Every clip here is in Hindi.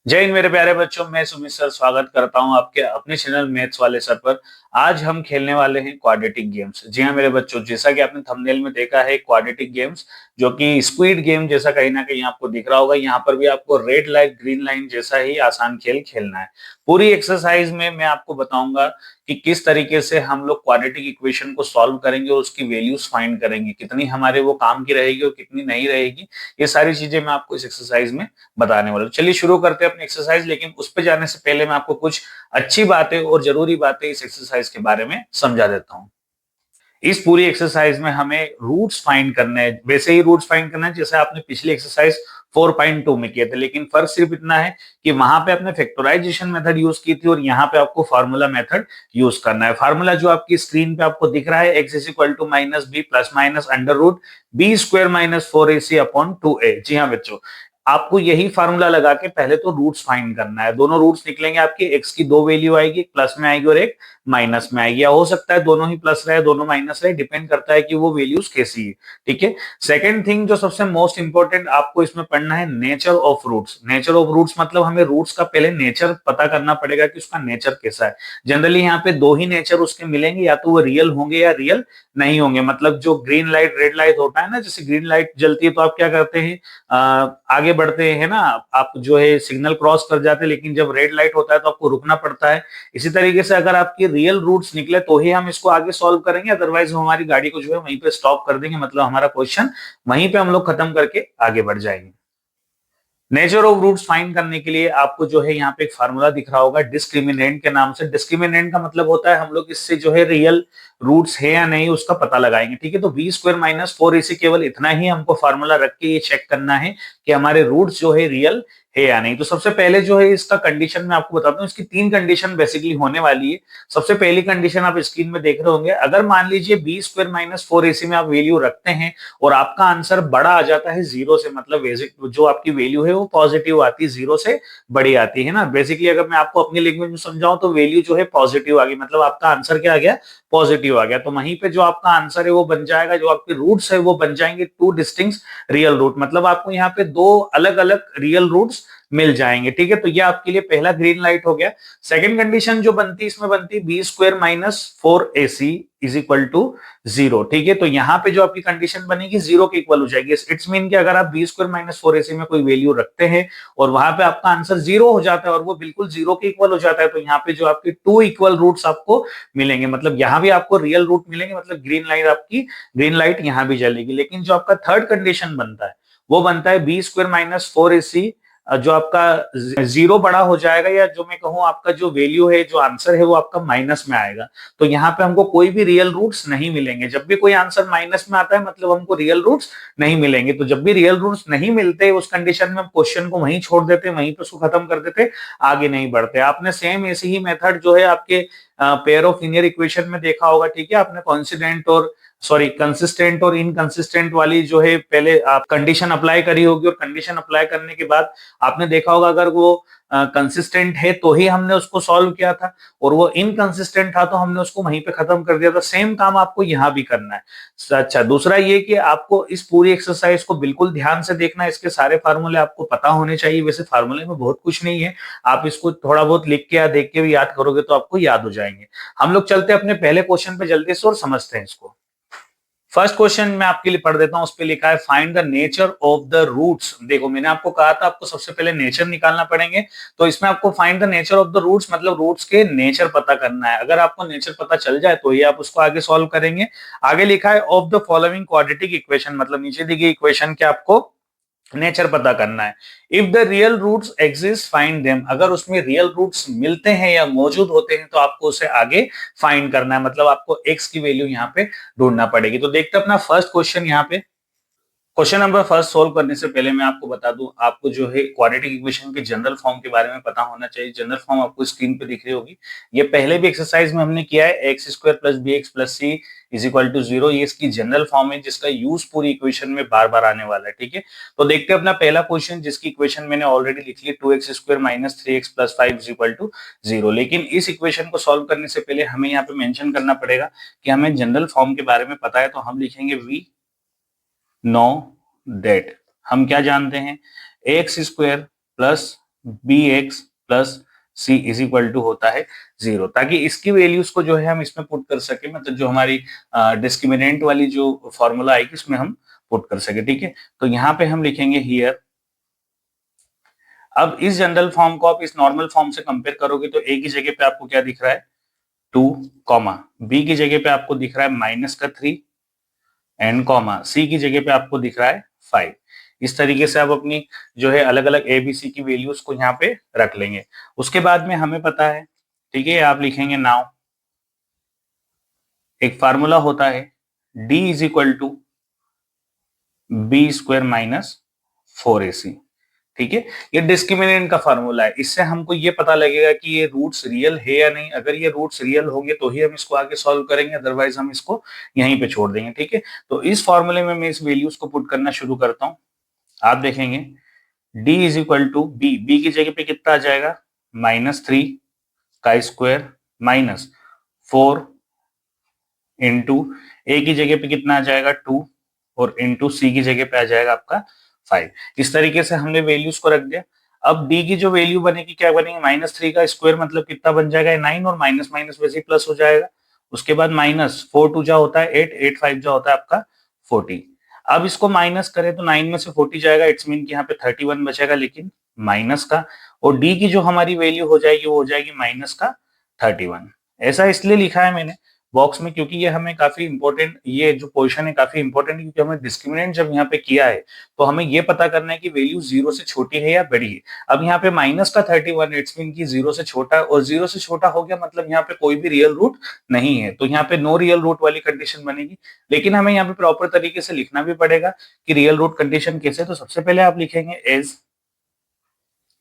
जय हिंद मेरे प्यारे बच्चों। मैं सुमित सर स्वागत करता हूं आपके अपने चैनल मैथ्स वाले सर पर। आज हम खेलने वाले हैं क्वाड्रेटिक गेम्स। जी हाँ मेरे बच्चों, जैसा कि आपने थंबनेल में देखा है क्वाड्रेटिक गेम्स, जो कि स्क्विड गेम जैसा कहीं ना कहीं आपको दिख रहा होगा। यहाँ पर भी आपको रेड लाइट ग्रीन लाइन जैसा ही आसान खेल खेलना है। पूरी एक्सरसाइज में मैं आपको बताऊंगा कि किस तरीके से हम लोग क्वाड्रेटिक इक्वेशन को सॉल्व करेंगे और उसकी वैल्यूज फाइंड करेंगे, कितनी हमारे वो काम की रहेगी और कितनी नहीं रहेगी। ये सारी चीजें मैं आपको इस एक्सरसाइज में बताने वाला हूं। चलिए शुरू करते हैं अपनी एक्सरसाइज, लेकिन उस पर जाने से पहले मैं आपको कुछ अच्छी बातें और जरूरी बातें इस एक्सरसाइज के बारे में समझा देता हूं। इस पूरी एक्सरसाइज में हमें रूट्स फाइंड करने हैं, वैसे ही रूट्स फाइंड करना है जैसे आपने पिछली एक्सरसाइज 4.2 में किए थे, लेकिन फर्क सिर्फ इतना है कि वहां पे आपने फैक्टराइजेशन मेथड यूज की थी और यहाँ पे आपको फार्मूला मेथड यूज करना है। फार्मूला जो आपकी स्क्रीन पे आपको दिख रहा है, X is equal to minus B plus minus under root B square minus 4ac upon 2a। जी हाँ बच्चों, आपको यही फार्मूला लगा के पहले तो रूट्स फाइंड करना है। दोनों रूट्स निकलेंगे आपके, एक्स की दो वैल्यू आएगी, एक प्लस में आएगी और एक माइनस में आएगी, या हो सकता है दोनों ही प्लस रहे दोनों माइनस रहे, डिपेंड करता है कि वो वैल्यूज कैसी है। ठीक है। सेकंड थिंग जो सबसे मोस्ट इंपॉर्टेंट आपको इसमें पढ़ना है, nature of roots. Nature of roots मतलब हमें रूट्स का पहले नेचर पता करना पड़ेगा कि उसका नेचर कैसा है। जनरली यहाँ पे दो ही नेचर उसके मिलेंगे, या तो वो रियल होंगे या रियल नहीं होंगे। मतलब जो ग्रीन लाइट रेड लाइट होता है ना, जैसे ग्रीन लाइट जलती है तो आप क्या करते हैं, आगे बढ़ते हैं ना, आप जो है सिग्नल क्रॉस कर जाते हैं, लेकिन जब रेड लाइट होता है तो आपको रुकना पड़ता है। इसी तरीके से अगर आपकी रियल रूट्स निकले तो ही हम इसको आगे सॉल्व करेंगे, अदरवाइज हम हमारी गाड़ी को जो है वहीं पे स्टॉप कर देंगे, मतलब हमारा क्वेश्चन वहीं पे हम लोग खत्म करके आगे बढ़ जाएंगे। नेचर ऑफ रूट्स फाइंड करने के लिए आपको जो है यहाँ पे एक फार्मूला दिख रहा होगा डिस्क्रिमिनेंट के नाम से। डिस्क्रिमिनेंट का मतलब होता है हम लोग इससे जो है रियल रूट्स है या नहीं उसका पता लगाएंगे। ठीक है, तो बी स्क्वायर माइनस 4ac, केवल इतना ही हमको फार्मूला रख के ये चेक करना है कि हमारे रूट्स जो है रियल है या नहीं। तो सबसे पहले जो है इसका कंडीशन मैं आपको बताता हूँ। इसकी तीन कंडीशन बेसिकली होने वाली है। सबसे पहली कंडीशन आप स्क्रीन में देख रहे होंगे, अगर मान लीजिए बी स्क्वायर माइनस 4ac में आप वैल्यू रखते हैं और आपका आंसर बड़ा आ जाता है जीरो से, मतलब जो आपकी वैल्यू है वो पॉजिटिव आती है, जीरो से बड़ी आती है ना। बेसिकली अगर मैं आपको अपनी लैंग्वेज में समझाऊं तो वैल्यू जो है पॉजिटिव आ गई, मतलब आपका आंसर क्या आ गया, पॉजिटिव आ गया। तो वहीं पे जो आपका आंसर है वो बन जाएगा, जो आपके रूट्स है वो बन जाएंगे टू डिस्टिंक्ट रियल रूट, मतलब आपको यहाँ पे दो अलग अलग रियल रूट्स मिल जाएंगे। ठीक है, तो ये आपके लिए पहला ग्रीन लाइट हो गया। सेकंड कंडीशन जो बनती है इसमें बनती है B square minus 4ac is equal to zero. ठीक है, तो यहाँ पे जो आपकी कंडीशन बनेगी जीरो के इक्वल हो जाएगी। इट्स मीन कि अगर आप बी स्क्वायर माइनस 4ac में कोई वैल्यू रखते हैं और वहां पे आपका आंसर जीरो हो जाता है और वो बिल्कुल जीरो के इक्वल हो जाता है, तो यहाँ पे जो आपके टू इक्वल रूट्स आपको मिलेंगे, मतलब यहाँ भी आपको रियल रूट मिलेंगे, मतलब ग्रीन लाइट यहाँ भी जलेगी। लेकिन जो आपका थर्ड कंडीशन बनता है वो बनता है बी स्क्वायर माइनस 4ac, जो आपका जीरो बड़ा हो जाएगा, या जो मैं कहूँ आपका जो वैल्यू है जो आंसर है वो आपका माइनस में आएगा। तो यहाँ पे हमको कोई भी रियल रूट्स नहीं मिलेंगे। जब भी कोई आंसर माइनस में आता है मतलब हमको रियल रूट्स नहीं मिलेंगे। तो जब भी रियल रूट्स नहीं मिलते उस कंडीशन में हम क्वेश्चन को वहीं छोड़ देते, वहीं पे उसको खत्म कर देते, आगे नहीं बढ़ते। आपने सेम ऐसे ही मेथड जो है आपके पेयर ऑफ लीनियर इक्वेशन में देखा होगा। ठीक है, आपने कॉन्सिडेंट और सॉरी कंसिस्टेंट और इनकंसिस्टेंट वाली जो है पहले आप कंडीशन अप्लाई करी होगी, और कंडीशन अप्लाई करने के बाद आपने देखा होगा अगर वो कंसिस्टेंट है तो ही हमने उसको सॉल्व किया था, और वो इनकंसिस्टेंट था तो हमने उसको वहीं पे खत्म कर दिया था। सेम काम आपको यहाँ भी करना है। अच्छा, दूसरा ये कि आपको इस पूरी एक्सरसाइज को बिल्कुल ध्यान से देखना है, इसके सारे फार्मूले आपको पता होने चाहिए। वैसे फार्मूले में बहुत कुछ नहीं है, आप इसको थोड़ा बहुत लिख के या देख के भी याद करोगे तो आपको याद हो जाएंगे। हम लोग चलते हैं अपने पहले क्वेश्चन पे जल्दी से और समझते हैं इसको। फर्स्ट क्वेश्चन मैं आपके लिए पढ़ देता हूं, उस पे लिखा है find the nature of the roots. देखो मैंने आपको कहा था आपको सबसे पहले नेचर निकालना पड़ेंगे, तो इसमें आपको find the nature of the roots मतलब रूट्स के नेचर पता करना है। अगर आपको नेचर पता चल जाए तो ही आप उसको आगे सॉल्व करेंगे। आगे लिखा है of the following quadratic equation, मतलब नीचे दी गई इक्वेशन के आपको नेचर पता करना है। If the real roots exist find them, अगर उसमें रियल रूट्स मिलते हैं या मौजूद होते हैं तो आपको उसे आगे फाइंड करना है, मतलब आपको एक्स की वैल्यू यहाँ पे ढूंढना पड़ेगी। तो देखते हैं अपना फर्स्ट क्वेश्चन यहाँ पे। क्वेश्चन नंबर फर्स्ट सोल्व करने से पहले मैं आपको बता दूं, आपको जो है क्वाड्रेटिक इक्वेशन के जनरल फॉर्म के बारे में पता होना चाहिए। जनरल फॉर्म आपको स्क्रीन पे दिख रही होगी। ये पहले भी एक्सरसाइज में हमने किया है, X square plus B x plus C is equal to zero. ये इसकी जनरल फॉर्म है जिसका यूज पूरी इक्वेशन में बार बार आने वाला है। ठीक है, तो देखते हैं अपना पहला क्वेश्चन जिसकी इक्वेशन मैंने ऑलरेडी लिख ली, 2x square minus 3x plus 5 is equal to zero. लेकिन इस इक्वेशन को सॉल्व करने से पहले हमें यहाँ पे मेंशन करना पड़ेगा कि हमें जनरल फॉर्म के बारे में पता है, तो हम लिखेंगे वी नो दैट। हम क्या जानते हैं, X square plus B x plus C is equal to होता है 0, ताकि इसकी वैल्यूज को जो है हम इसमें पुट कर सके, मतलब जो हमारी डिस्क्रिमिनेंट वाली जो फॉर्मूला आएगी उसमें हम पुट कर सके। ठीक है, तो यहाँ पे हम लिखेंगे हियर। अब इस जनरल फॉर्म को आप इस नॉर्मल फॉर्म से कंपेयर करोगे तो ए की जगह पे आपको क्या दिख रहा है 2, कॉमा बी की जगह पे आपको दिख रहा है -3 एंड कॉमा सी की जगह पे आपको दिख रहा है 5। इस तरीके से आप अपनी जो है अलग अलग एबीसी की वैल्यूज को यहाँ पे रख लेंगे। उसके बाद में हमें पता है, ठीक है, आप लिखेंगे नाउ एक फार्मूला होता है d is equal to B square minus 4ac। ठीक है, ये डिस्क्रिमिनेंट का फार्मूला है। इससे हमको ये पता लगेगा कि ये रूट्स रियल है या नहीं। अगर ये रूट्स रियल होंगे तो ही हम इसको आगे सॉल्व करेंगे, अदरवाइज हम इसको यहीं पे छोड़ देंगे। ठीक है, तो इस फॉर्मूले में मैं इस वैल्यूज को पुट करना शुरू करता हूं। आप देखेंगे d is equal to B की जगह पे कितना आ जाएगा -3 का स्क्वायर माइनस 4 इंटू ए की जगह पे कितना आ जाएगा 2 और इंटू सी की जगह पे आ जाएगा आपका 5। इस तरीके से हमने वैल्यूज को रख दिया। अब डी की जो वैल्यू बनेगी क्या बनेगी -3 का स्क्वायर मतलब कितना बन जाएगा 9 और माइनस माइनस वैसे ही प्लस हो जाएगा। उसके बाद -4 जा होता है 8, 8 5 जा होता है आपका 40। अब इसको माइनस करें तो 9 में से 40 जाएगा, इट्स मीन कि यहाँ पे 31 बचेगा लेकिन माइनस का। और डी की जो हमारी वैल्यू हो जाएगी वो हो जाएगी माइनस का 31। ऐसा इसलिए लिखा है मैंने बॉक्स में क्योंकि ये हमें काफी इंपॉर्टेंट, ये जो पोजीशन है काफी इंपॉर्टेंट है, क्योंकि हमें डिस्क्रिमिनेंट जब यहाँ पे किया है तो हमें ये पता करना है कि वैल्यू 0 से छोटी है या बड़ी है। अब यहाँ पे माइनस का 31 इट्स मीन की 0 से छोटा है, और 0 से छोटा हो गया मतलब यहाँ पे कोई भी रियल रूट नहीं है, तो यहाँ पे नो रियल रूट वाली कंडीशन बनेगी। लेकिन हमें यहाँ पे प्रॉपर तरीके से लिखना भी पड़ेगा कि रियल रूट कंडीशन कैसे। तो सबसे पहले आप लिखेंगे एज।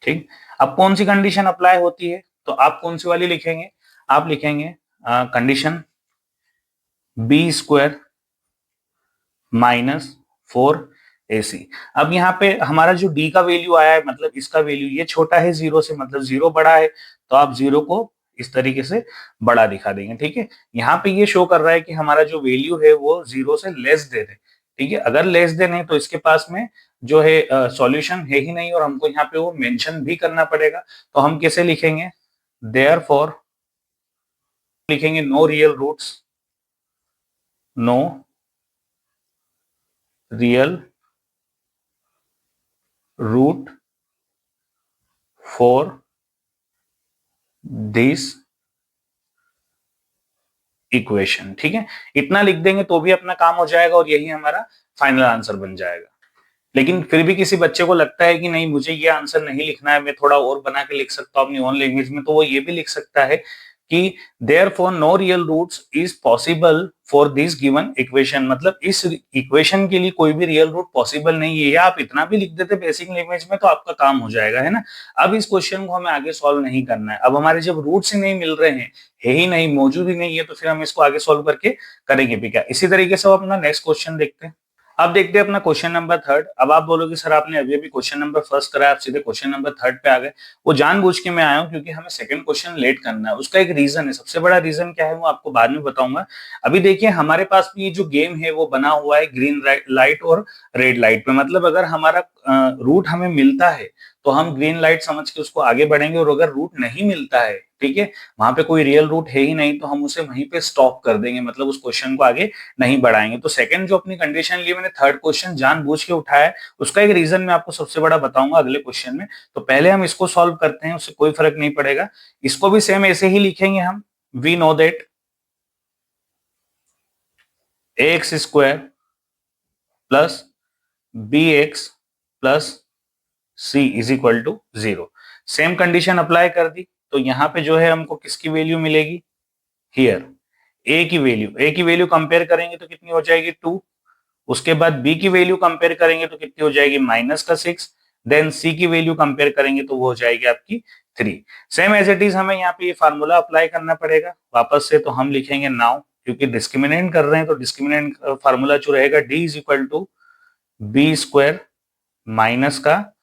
ठीक, अब कौन सी कंडीशन अप्लाई होती है तो आप कौन सी वाली लिखेंगे, आप लिखेंगे कंडीशन बी स्क्वायर -4ac। अब यहाँ पे हमारा जो d का वैल्यू आया है मतलब इसका वैल्यू ये छोटा है 0 से, मतलब 0 बड़ा है, तो आप 0 को इस तरीके से बड़ा दिखा देंगे। ठीक है, यहाँ पे ये शो कर रहा है कि हमारा जो वैल्यू है वो 0 से लेस देन है। ठीक है, अगर लेस देन है तो इसके पास में जो है सॉल्यूशन है ही नहीं, और हमको यहाँ पे वो मेंशन भी करना पड़ेगा। तो हम कैसे लिखेंगे, देयरफॉर लिखेंगे no real roots, no real root for this equation. ठीक है, इतना लिख देंगे तो भी अपना काम हो जाएगा और यही हमारा फाइनल आंसर बन जाएगा। लेकिन फिर भी किसी बच्चे को लगता है कि नहीं मुझे ये आंसर नहीं लिखना है, मैं थोड़ा और बना के लिख सकता हूँ अपनी ओन लैंग्वेज में, तो वो ये भी लिख सकता है कि therefore no real roots is possible for this given equation, मतलब इस इक्वेशन के लिए कोई भी रियल रूट पॉसिबल नहीं है। या आप इतना भी लिख देते बेसिक लैंग्वेज में तो आपका काम हो जाएगा, है ना। अब इस क्वेश्चन को हमें आगे सॉल्व नहीं करना है। अब हमारे जब रूट्स ही नहीं मिल रहे हैं, है ही नहीं, मौजूद ही नहीं है, तो फिर हम इसको आगे सॉल्व करके करेंगे भी क्या। इसी तरीके से अपना नेक्स्ट क्वेश्चन देखते हैं। अब देखते हैं अपना क्वेश्चन नंबर 3। अब आप बोलोगे सर आपने अभी अभी क्वेश्चन नंबर 1 कराया, आप सीधे क्वेश्चन नंबर 3 पे आ गए। वो जानबूझ के मैं आया हूँ क्योंकि हमें सेकंड क्वेश्चन लेट करना है। उसका एक रीजन है, सबसे बड़ा रीजन क्या है वो आपको बाद में बताऊंगा। अभी देखिए हमारे पास भी ये जो गेम है वो बना हुआ है ग्रीन लाइट और रेड लाइट पे। मतलब अगर हमारा रूट हमें मिलता है तो हम ग्रीन लाइट समझ के उसको आगे बढ़ेंगे, और अगर रूट नहीं मिलता है, ठीक है, वहां पे कोई रियल रूट है ही नहीं, तो हम उसे वहीं पे स्टॉप कर देंगे, मतलब उस क्वेश्चन को आगे नहीं बढ़ाएंगे। तो सेकंड जो अपनी कंडीशन ली मैंने, थर्ड क्वेश्चन जानबूझ के उठाया है, उसका एक रीजन मैं आपको सबसे बड़ा बताऊंगा अगले क्वेश्चन में। तो पहले हम इसको सॉल्व करते हैं, उससे कोई फर्क नहीं पड़ेगा। इसको भी सेम ऐसे ही लिखेंगे हम। We know that ax square plus B x plus C is equal to 0। Same condition apply कर दी, तो यहाँ पे जो है हमको किसकी वैल्यू मिलेगी, हियर ए की वैल्यू कंपेयर करेंगे तो कितनी हो जाएगी 2। उसके बाद बी की वैल्यू कंपेयर करेंगे तो कितनी हो जाएगी -6। देन सी की वैल्यू कंपेयर करेंगे तो वो हो जाएगी आपकी 3। सेम एज इट इज हमें यहाँ पे ये फार्मूला अप्लाई करना पड़ेगा वापस से। तो हम लिखेंगे नाउ, क्योंकि डिस्क्रिमिनेंट कर रहे हैं तो डिस्क्रिमिनेंट फार्मूला जो रहेगा D is equal to B square minus का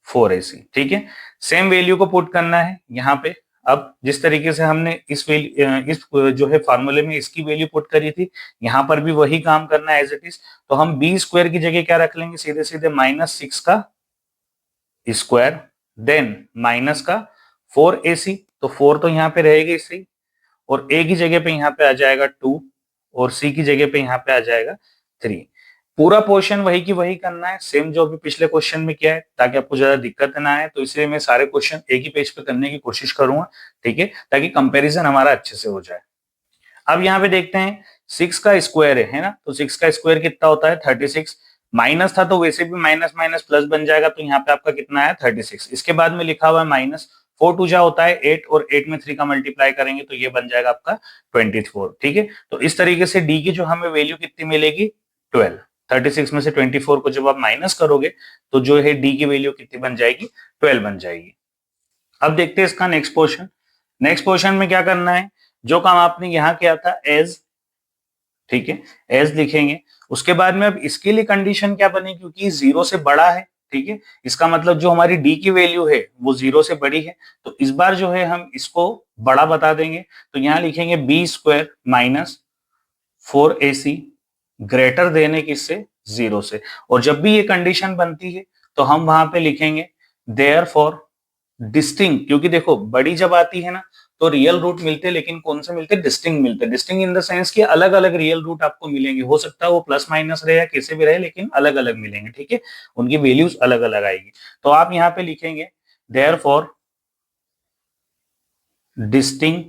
4ac। ठीक है, सेम वैल्यू को पुट करना है यहाँ पे। अब जिस तरीके से हमने इस जो है फार्मूले में इसकी वैल्यू पुट करी थी, यहाँ पर भी वही काम करना है एज इट इज। तो हम बी स्क्वायर की जगह क्या रख लेंगे, सीधे सीधे -6 का स्क्वायर। देन माइनस का 4ac, तो 4 तो यहाँ पे रहेगा इसे, और a की जगह पे यहाँ पे आ जाएगा 2 और c की जगह पे यहाँ पे आ जाएगा 3। पूरा पोर्शन वही की वही करना है, सेम जो अभी पिछले क्वेश्चन में किया है, ताकि आपको ज्यादा दिक्कत ना आए। तो इसलिए मैं सारे क्वेश्चन एक ही पेज पे करने की कोशिश करूंगा, ठीक है, ताकि कंपैरिजन हमारा अच्छे से हो जाए। अब यहाँ पे देखते हैं 6 का स्क्वायर है ना, तो 6 का स्क्वायर कितना होता है 36। माइनस था तो वैसे भी माइनस माइनस प्लस बन जाएगा, तो यहाँ पे आपका कितना है 36। इसके बाद में लिखा हुआ है माइनस 4 टू जा होता है 8, और 8 में 3 का मल्टीप्लाई करेंगे तो ये बन जाएगा आपका 24, ठीक है। तो इस तरीके से डी की जो हमें वैल्यू कितनी मिलेगी 12। 36 में से 24 को जब आप माइनस करोगे तो जो है डी की वैल्यू कितनी बन जाएगी 12 बन जाएगी। अब देखते हैं इसका नेक्स्ट पोर्शन। नेक्स्ट पोर्शन में क्या करना है, जो काम आपने यहां किया था एज, ठीक है, एज लिखेंगे। उसके बाद में अब इसके लिए कंडीशन क्या बनी, क्योंकि 0 से बड़ा है, ठीक है, इसका मतलब जो हमारी डी की वैल्यू है वो 0 से बड़ी है, तो इस बार जो है हम इसको बड़ा बता देंगे। तो यहां लिखेंगे B square minus 4ac greater than है किससे 0 से। और जब भी ये कंडीशन बनती है तो हम वहां पे लिखेंगे देयरफॉर डिस्टिंग, क्योंकि देखो बड़ी जब आती है ना तो रियल रूट मिलते हैं, लेकिन कौन से मिलते हैं डिस्टिंग मिलते हैं। डिस्टिंग इन द सेंस कि अलग अलग रियल रूट आपको मिलेंगे, हो सकता है वो प्लस माइनस रहे या कैसे भी रहे, लेकिन अलग अलग मिलेंगे, ठीक है, उनकी वैल्यूज अलग अलग आएगी। तो आप यहाँ पे लिखेंगे therefore distinct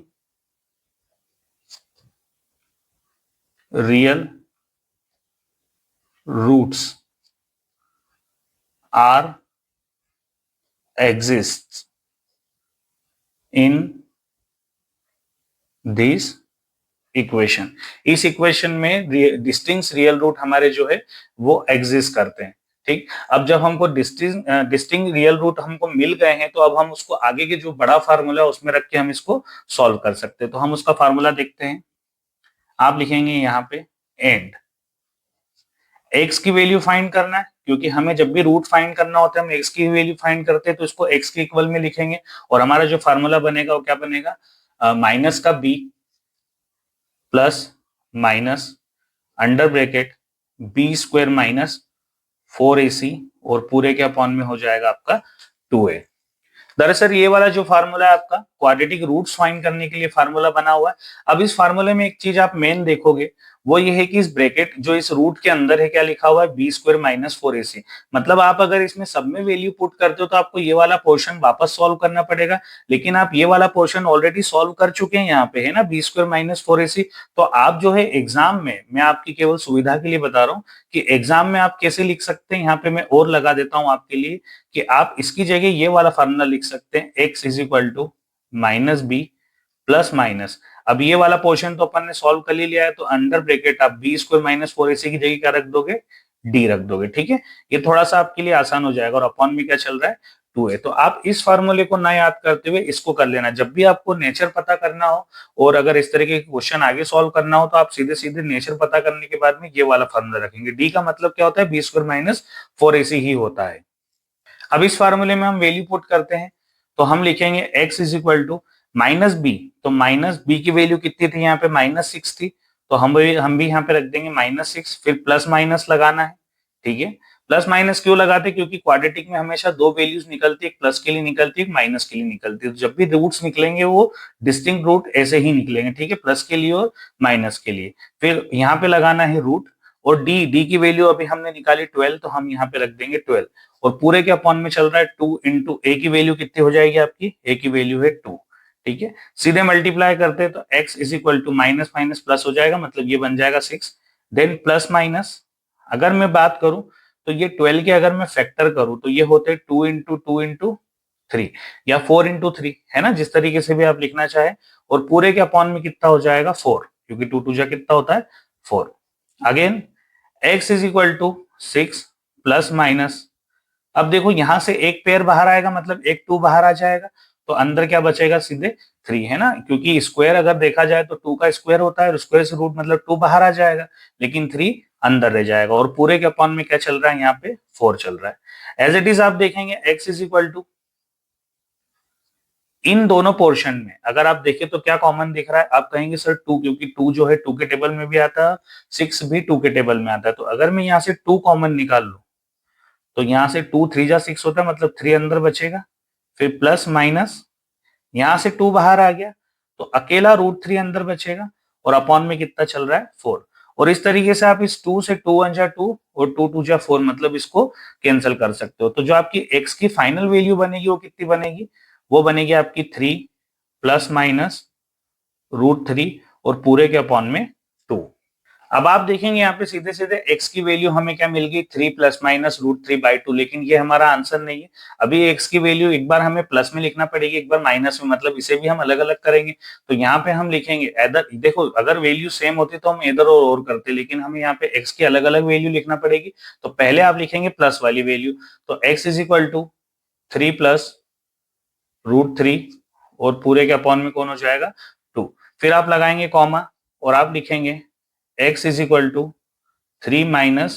real roots are exist in this equation. इस इक्वेशन में डिस्टिंक्ट रियल रूट हमारे जो है वो एग्जिस्ट करते हैं, ठीक। अब जब हमको डिस्टिंक्ट रियल रूट हमको मिल गए हैं तो अब हम उसको आगे के जो बड़ा फार्मूला है उसमें रख के हम इसको सॉल्व कर सकते हैं। तो हम उसका फार्मूला देखते हैं। आप लिखेंगे यहाँ पे एंड एक्स की वैल्यू फाइंड करना है, क्योंकि हमें जब भी रूट फाइंड करना होता है हम एक्स की वैल्यू फाइंड करते हैं, तो इसको एक्स के इक्वल में लिखेंगे। और हमारा जो फार्मूला बनेगा वो क्या बनेगा, माइनस का B plus minus under bracket B square minus 4ac, और पूरे के अपॉन में हो जाएगा आपका 2a। दरअसल ये वाला जो फार्मूला है आपका क्वाड्रेटिक रूट्स फाइंड करने के लिए फार्मूला बना हुआ है। अब इस फार्मूले में एक चीज आप मेन देखोगे, वो ये है कि इस ब्रैकेट जो इस रूट के अंदर है क्या लिखा हुआ है बी स्क्वायर माइनस 4ac। मतलब आप अगर इसमें सब में वैल्यू पुट करते हो तो आपको ये वाला पोर्शन वापस सॉल्व करना पड़ेगा, लेकिन आप ये वाला पोर्शन ऑलरेडी सॉल्व कर चुके हैं, यहाँ पे है ना बी स्क्वायर माइनस 4ac। तो आप जो है एग्जाम में, मैं आपकी केवल सुविधा के लिए बता रहा हूँ कि एग्जाम में आप कैसे लिख सकते हैं। यहाँ पे मैं और लगा देता हूँ आपके लिए कि आप इसकी जगह ये वाला फार्मूला लिख सकते हैं X is equal to minus B plus minus. अब ये वाला पोर्शन तो अपन ने सॉल्व कर ही लिया है, तो अंडर ब्रैकेट आप बी स्क्वायर माइनस 4ac की जगह क्या रख दोगे डी रख दोगे, ठीक है। ये थोड़ा सा आपके लिए आसान हो जाएगा। और अपॉन में क्या चल रहा है 2a। तो आप इस फार्मूले को ना याद करते हुए इसको कर लेना। जब भी आपको नेचर पता करना हो और अगर इस तरह के क्वेश्चन आगे सॉल्व करना हो तो आप सीधे सीधे नेचर पता करने के बाद में ये वाला फार्मूला रखेंगे। डी का मतलब क्या होता है बी स्क्वायर माइनस 4ac ही होता है। अब इस फार्मूले में हम वैल्यू पुट करते हैं, तो हम लिखेंगे x is equal to minus B. तो माइनस बी की वैल्यू कितनी थी यहाँ पे -6 थी, तो हम भी यहाँ पे रख देंगे -6। फिर प्लस माइनस लगाना है, ठीक है। प्लस माइनस क्यों लगाते, क्योंकि क्वाड्रेटिक में हमेशा दो वैल्यूज निकलती है, एक प्लस के लिए निकलती है, एक माइनस के लिए निकलती है। तो जब भी रूट्स निकलेंगे वो डिस्टिंक्ट रूट ऐसे ही निकलेंगे, ठीक है, प्लस के लिए और माइनस के लिए। फिर यहाँ पे लगाना है रूट, और डी की वैल्यू अभी हमने निकाली 12, तो हम यहाँ पे रख देंगे 12। और पूरे के अपॉन में चल रहा है 2 इंटू ए की वैल्यू कितनी हो जाएगी आपकी, ए की वैल्यू है 2, ठीक है। सीधे मल्टीप्लाई करते हैं तो x is equal to minus minus plus हो जाएगा, मतलब ये बन जाएगा 6। देन प्लस माइनस अगर मैं बात करूं तो ये 12 के अगर मैं फैक्टर करूं तो ये होते 2 इंटू 2 इंटू 3 या 4 इंटू 3, है ना, जिस तरीके से भी आप लिखना चाहे। और पूरे के अपॉन में कितना हो जाएगा 4, क्योंकि 2 2 जा कितना होता है 4। Again x is equal to 6 plus minus. अब देखो यहां से एक पेयर बाहर आएगा, मतलब एक 2 बाहर आ जाएगा, तो अंदर क्या बचेगा सीधे 3, है ना, क्योंकि स्क्वायर अगर देखा जाए तो 2 का स्क्वायर होता है, स्क्वायर से रूट मतलब 2 बाहर आ जाएगा, लेकिन 3 अंदर रह जाएगा। और पूरे के अपॉन में क्या चल रहा है यहाँ पे 4 चल रहा है। एज इट इज आप देखेंगे x इज इक्वल टू इन दोनों पोर्शन में अगर आप देखें तो क्या कॉमन दिख रहा है, आप कहेंगे सर 2, क्योंकि 2 जो है 2 के टेबल में भी आता है, 6 भी 2 के टेबल में आता है। तो अगर मैं यहाँ से 2 कॉमन निकाल लूं तो यहाँ से 2 3 जा 6 होता है, मतलब 3 अंदर बचेगा, फिर प्लस माइनस, यहां से 2 बाहर आ गया तो अकेला √3 अंदर बचेगा और अपॉन में कितना चल रहा है 4। और इस तरीके से आप इस 2 से 2 1 जा 2 और 2 2 जा 4 मतलब इसको कैंसिल कर सकते हो। तो जो आपकी x की फाइनल वैल्यू बनेगी वो कितनी बनेगी, वो बनेगी आपकी 3 प्लस माइनस √3 और पूरे के अपॉन में 2। अब आप देखेंगे यहाँ पे सीधे सीधे x की वैल्यू हमें क्या मिल गई 3 प्लस माइनस √3/2, लेकिन ये हमारा आंसर नहीं है। अभी x की वैल्यू एक बार हमें प्लस में लिखना पड़ेगी, एक बार माइनस में, मतलब इसे भी हम अलग अलग करेंगे। तो यहाँ पे हम लिखेंगे इधर, देखो अगर वैल्यू सेम होती तो हम इधर और करते, लेकिन हमें यहाँ पे x की अलग अलग वैल्यू लिखना पड़ेगी। तो पहले आप लिखेंगे प्लस वाली वैल्यू, तो x is equal to 3 plus √3 और पूरे के अपॉन में कौन हो जाएगा 2। फिर आप लगाएंगे कॉमा और आप लिखेंगे x is equal to 3 minus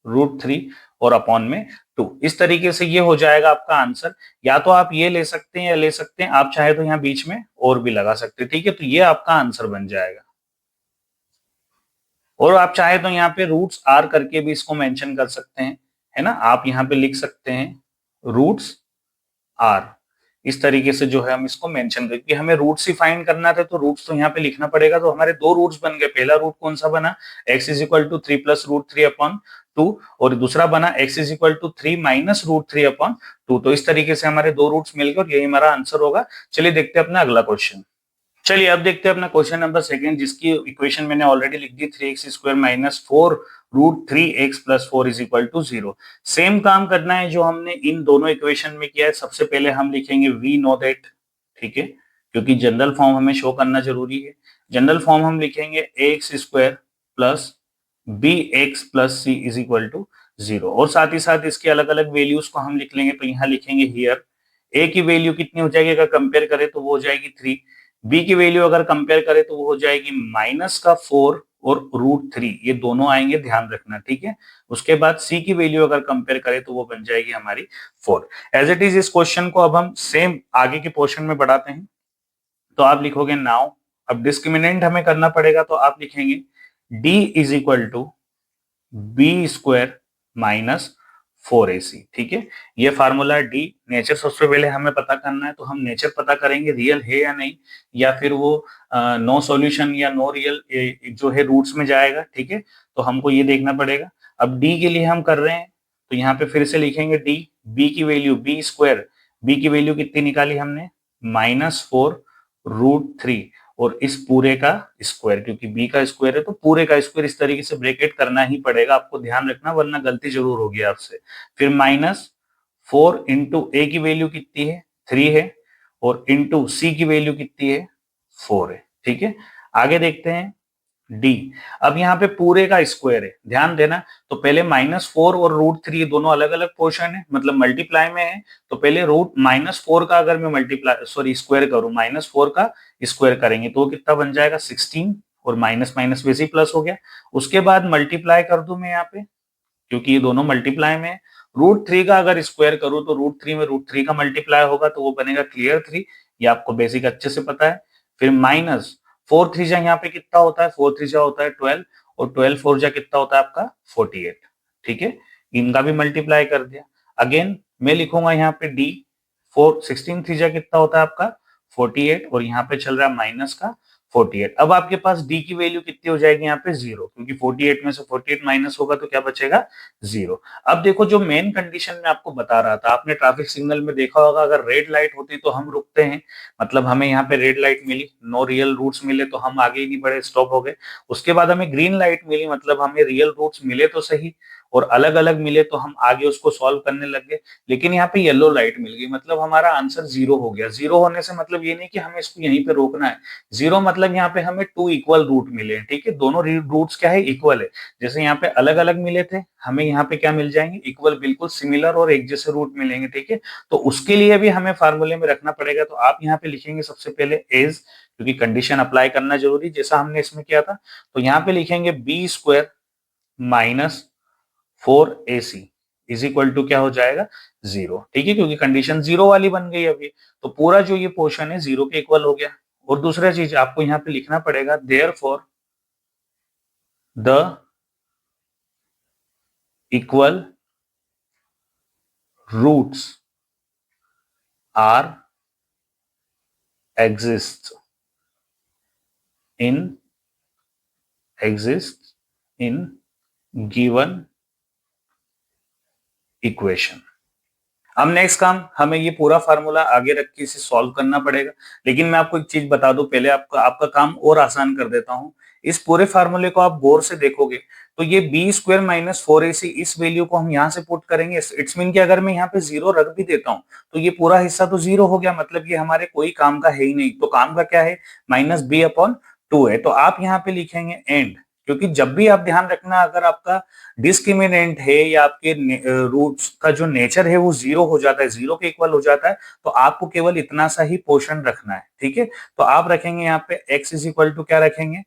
√3 और अपॉन में 2। इस तरीके से ये हो जाएगा आपका आंसर। या तो आप ये ले सकते हैं या ले सकते हैं, आप चाहे तो यहाँ बीच में और भी लगा सकते हैं, ठीक है। तो ये आपका आंसर बन जाएगा। और आप चाहे तो यहाँ पे रूट्स आर करके भी इसको मेंशन कर सकते हैं, है ना। आप यहाँ पे लिख सकते हैं रूट्स आर, इस तरीके से जो है हम इसको मेंशन करके, हमें रूट्स ही फाइंड करना था तो रूट्स तो यहाँ पे लिखना पड़ेगा। तो हमारे दो रूट्स बन गए। पहला रूट कौन सा बना, x is equal to 3 plus √3 upon 2, और दूसरा बना x is equal to 3 minus √3 upon 2। तो इस तरीके से हमारे दो रूट्स मिल गए और यही हमारा आंसर होगा। चलिए देखते हैं अपना अगला क्वेश्चन। चलिए अब देखते हैं अपना क्वेश्चन नंबर सेकंड, जिसकी इक्वेशन मैंने ऑलरेडी लिख दी, 3x² minus 4 √3x plus 4 is equal to 0। Same काम करना है जो हमने इन दोनों इक्वेशन में किया है। सबसे पहले हम लिखेंगे वी नो दैट, ठीक है, क्योंकि जनरल फॉर्म हमें शो करना जरूरी है। जनरल फॉर्म हम लिखेंगे ax² plus bx plus c is equal to 0, और साथ ही साथ इसके अलग अलग वैल्यूज को हम लिख लेंगे। तो यहाँ लिखेंगे हियर a की वैल्यू कितनी हो जाएगी, अगर कंपेयर करें तो वो हो जाएगी 3, बी की वैल्यू अगर कंपेयर करें तो वो हो जाएगी -4 और √3, ये दोनों आएंगे, ध्यान रखना, ठीक है। उसके बाद सी की वैल्यू अगर कंपेयर करें तो वो बन जाएगी हमारी 4। एज इट इज इस क्वेश्चन को अब हम सेम आगे के पोर्शन में बढ़ाते हैं। तो आप लिखोगे नाउ, अब डिस्क्रिमिनेंट हमें करना पड़ेगा, तो आप लिखेंगे d is equal to b² minus 4ac, ठीक है। ये फार्मूला डी नेचर सबसे पहले हमें पता करना है, तो हम नेचर पता करेंगे रियल है या नहीं, या फिर वो नो सॉल्यूशन या नो रियल जो है रूट्स में जाएगा, ठीक है। तो हमको ये देखना पड़ेगा। अब डी के लिए हम कर रहे हैं, तो यहाँ पे फिर से लिखेंगे डी, बी की वैल्यू b², बी की वैल्यू कितनी निकाली हमने -4 √3 और इस पूरे का स्क्वायर, क्योंकि बी का स्क्वायर है तो पूरे का स्क्वायर, इस तरीके से ब्रैकेट करना ही पड़ेगा, आपको ध्यान रखना वरना गलती जरूर होगी आपसे। फिर -4 इंटू ए की वैल्यू कितनी है 3 है, और इंटू सी की वैल्यू कितनी है 4 है, ठीक है। आगे देखते हैं डी। अब यहाँ पे पूरे का स्क्वायर है, ध्यान देना। तो पहले -4 और √3 दोनों अलग अलग पोर्शन है, मतलब मल्टीप्लाई में है। तो पहले -4 का अगर मैं मल्टीप्लाई सॉरी स्क्वायर करूं, -4 का स्क्वायर करेंगे तो वो कितना बन जाएगा 16, और माइनस माइनस वैसे ही प्लस हो गया। उसके बाद मल्टीप्लाई कर दूं मैं यहाँ पे, क्योंकि ये दोनों मल्टीप्लाई में है। √3 का अगर स्क्वायर करूं तो √3 में √3 का मल्टीप्लाई होगा तो वो बनेगा क्लियर 3, ये आपको बेसिक अच्छे से पता है। फिर -4 3 जा यहाँ पे कितना होता है, 4 3 जा होता है 12, और 12 4 जा कितना होता है आपका 48, ठीक है। इनका भी मल्टीप्लाई कर दिया। अगेन मैं लिखूंगा यहाँ पे डी, 16 3 जा कितना होता है आपका 48, और यहाँ पे चल रहा है माइनस का 48। अब आपके पास डी की वैल्यू कितनी हो जाएगी यहाँ पे 0, क्योंकि 48 में से 48 माइनस होगा तो क्या बचेगा 0। अब देखो जो मेन कंडीशन में आपको बता रहा था, आपने ट्रैफिक सिग्नल में देखा होगा, अगर रेड लाइट होती तो हम रुकते हैं, मतलब हमें यहाँ पे रेड लाइट मिली, नो रियल रूट्स मिले तो हम आगे ही नहीं बढ़े, स्टॉप हो गए। उसके बाद हमें ग्रीन लाइट मिली, मतलब हमें रियल रूट्स मिले तो सही और अलग अलग मिले तो हम आगे उसको सॉल्व करने लग गए। लेकिन यहाँ पे येलो लाइट मिल गई, मतलब हमारा आंसर 0 हो गया। 0 होने से मतलब ये नहीं कि हमें इसको यहीं पे रोकना है, 0 मतलब यहाँ पे हमें 2 इक्वल रूट मिले हैं, ठीक है। दोनों रूट्स क्या है, इक्वल है। जैसे यहाँ पे अलग अलग मिले थे, हमें यहाँ पे क्या मिल जाएंगे, इक्वल, बिल्कुल सिमिलर और एक जैसे रूट मिलेंगे, ठीक है। तो उसके लिए भी हमें फार्मूले में रखना पड़ेगा। तो आप यहाँ पे लिखेंगे सबसे पहले एज, क्योंकि कंडीशन अप्लाई करना जरूरी, जैसा हमने इसमें किया था। तो यहाँ पे लिखेंगे b² minus 4ac is equal to क्या हो जाएगा 0, ठीक है, क्योंकि कंडीशन 0 वाली बन गई अभी। तो पूरा जो ये पोर्शन है 0 के इक्वल हो गया। और दूसरा चीज आपको यहाँ पे लिखना पड़ेगा, therefore the equal roots are exist in given equation. अब नेक्स्ट काम, हमें ये पूरा फार्मूला आगे रख के इसे सॉल्व करना पड़ेगा। लेकिन मैं आपको एक चीज बता दूं पहले, आपका आपका काम और आसान कर देता हूं। इस पूरे फार्मूले को आप गौर से देखोगे तो ये बी स्क्वायर माइनस 4ac, इस वैल्यू को हम यहाँ से पुट करेंगे। इट्स मीन कि अगर मैं यहाँ पे जीरो रख भी देता हूँ तो ये पूरा हिस्सा तो जीरो हो गया, मतलब ये हमारे कोई काम का है ही नहीं। तो काम का क्या है, माइनस बी अपॉन 2 है। तो आप यहाँ पे लिखेंगे एंड, क्योंकि जब भी आप ध्यान रखना, अगर आपका डिस्क्रिमिनेंट है या आपके रूट्स का जो नेचर है वो जीरो हो जाता है, जीरो के इक्वल हो जाता है, तो आपको केवल इतना सा ही पोर्शन रखना है। ठीक है, तो आप रखेंगे यहाँ पे x इज इक्वल टू क्या रखेंगे,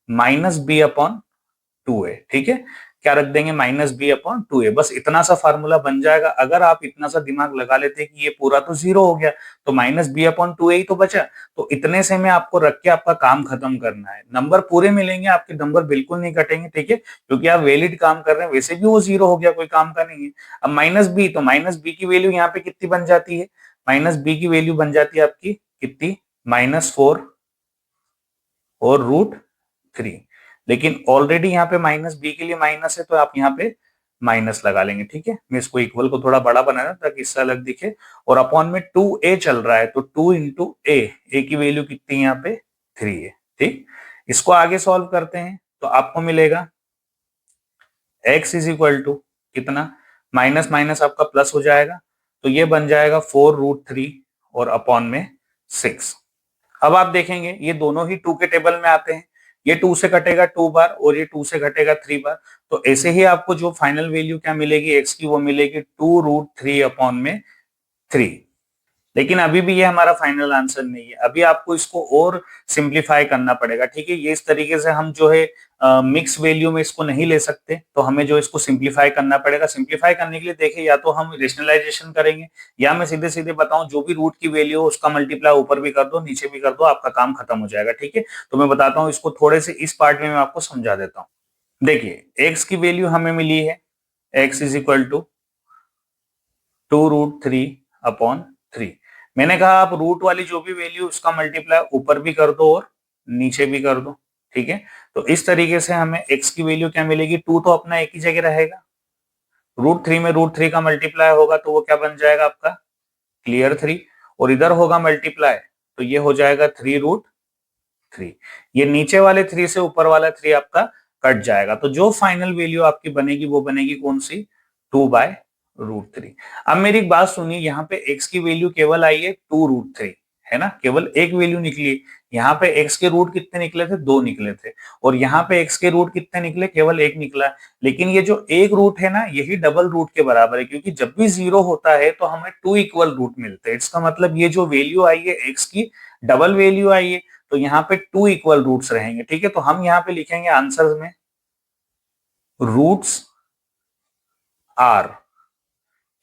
माइनस बी अपॉन 2a। ठीक है, क्या रख देंगे, माइनस बी अपॉन 2a। बस इतना सा फार्मूला बन जाएगा। अगर आप इतना सा दिमाग लगा लेते कि ये पूरा तो जीरो हो गया, तो माइनस बी अपॉन 2a ही तो बचा, तो इतने से में आपको रख के आपका काम खत्म करना है। नंबर पूरे मिलेंगे, आपके नंबर बिल्कुल नहीं कटेंगे। ठीक है, क्योंकि आप वैलिड काम कर रहे हैं, वैसे भी वो जीरो हो गया, कोई काम का नहीं है। अब माइनस बी, तो माइनस बी की वैल्यू यहाँ पे कितनी बन जाती है, माइनस बी की वैल्यू बन जाती है आपकी कितनी, -4 और √3। लेकिन ऑलरेडी यहाँ पे माइनस बी के लिए माइनस है, तो आप यहाँ पे माइनस लगा लेंगे। ठीक है, मैं इसको इक्वल को थोड़ा बड़ा बनाना ताकि इससे अलग दिखे। और अपॉन में 2a चल रहा है, तो 2 इंटू ए की वैल्यू कितनी है यहाँ पे, 3 है। ठीक, इसको आगे सॉल्व करते हैं तो आपको मिलेगा x इज इक्वल टू कितना, माइनस माइनस आपका प्लस हो जाएगा, तो ये बन जाएगा 4√3 और अपॉन में 6। अब आप देखेंगे ये दोनों ही 2 के टेबल में आते हैं। ये 2 से कटेगा 2 बार और ये 2 से घटेगा 3 बार। तो ऐसे ही आपको जो फाइनल वैल्यू क्या मिलेगी x की, वो मिलेगी 2√3 अपॉन में 3। लेकिन अभी भी ये हमारा फाइनल आंसर नहीं है, अभी आपको इसको और सिंप्लीफाई करना पड़ेगा। ठीक है, ये इस तरीके से हम जो है मिक्स वैल्यू में इसको नहीं ले सकते, तो हमें जो इसको सिंप्लीफाई करना पड़ेगा। सिंप्लीफाई करने के लिए देखिए, या तो हम रेशनलाइजेशन करेंगे, या मैं सीधे सीधे बताऊं, जो भी रूट की वैल्यू हो उसका मल्टीप्लाई ऊपर भी कर दो नीचे भी कर दो, आपका काम खत्म हो जाएगा। ठीक है, तो मैं बताता हूँ इसको थोड़े से, इस पार्ट में मैं आपको समझा देता हूँ। देखिए एक्स की वैल्यू हमें मिली है, X is equal to 2√3 upon 3। मैंने कहा आप रूट वाली जो भी वैल्यू उसका मल्टीप्लाई ऊपर भी कर दो और नीचे भी कर दो। ठीक है, तो इस तरीके से हमें x की वैल्यू क्या मिलेगी, 2 तो अपना एक ही जगह रहेगा, √3 में √3 का मल्टीप्लाई होगा तो वो क्या बन जाएगा आपका, क्लियर 3। और इधर होगा मल्टीप्लाई, तो ये हो जाएगा 3√3। ये नीचे वाले 3 से ऊपर वाला 3 आपका कट जाएगा, तो जो फाइनल वैल्यू आपकी बनेगी वो बनेगी कौन सी, 2/√3। अब मेरी एक बात सुनिए, यहाँ पे x की वैल्यू केवल आई है 2√3, है ना, केवल एक वैल्यू निकली। यहाँ पे x के रूट कितने निकले थे, 2 निकले थे, और यहाँ पे x के रूट कितने निकले, केवल एक निकला। लेकिन ये जो एक रूट है ना, यही डबल रूट के बराबर है, क्योंकि जब भी जीरो होता है तो हमें 2 इक्वल रूट मिलते हैं। इसका मतलब ये जो वैल्यू आई है x की, डबल वैल्यू आई है, तो यहाँ पे 2 इक्वल रूट्स रहेंगे। ठीक है, तो हम यहाँ पे लिखेंगे आंसर में रूट्स आर,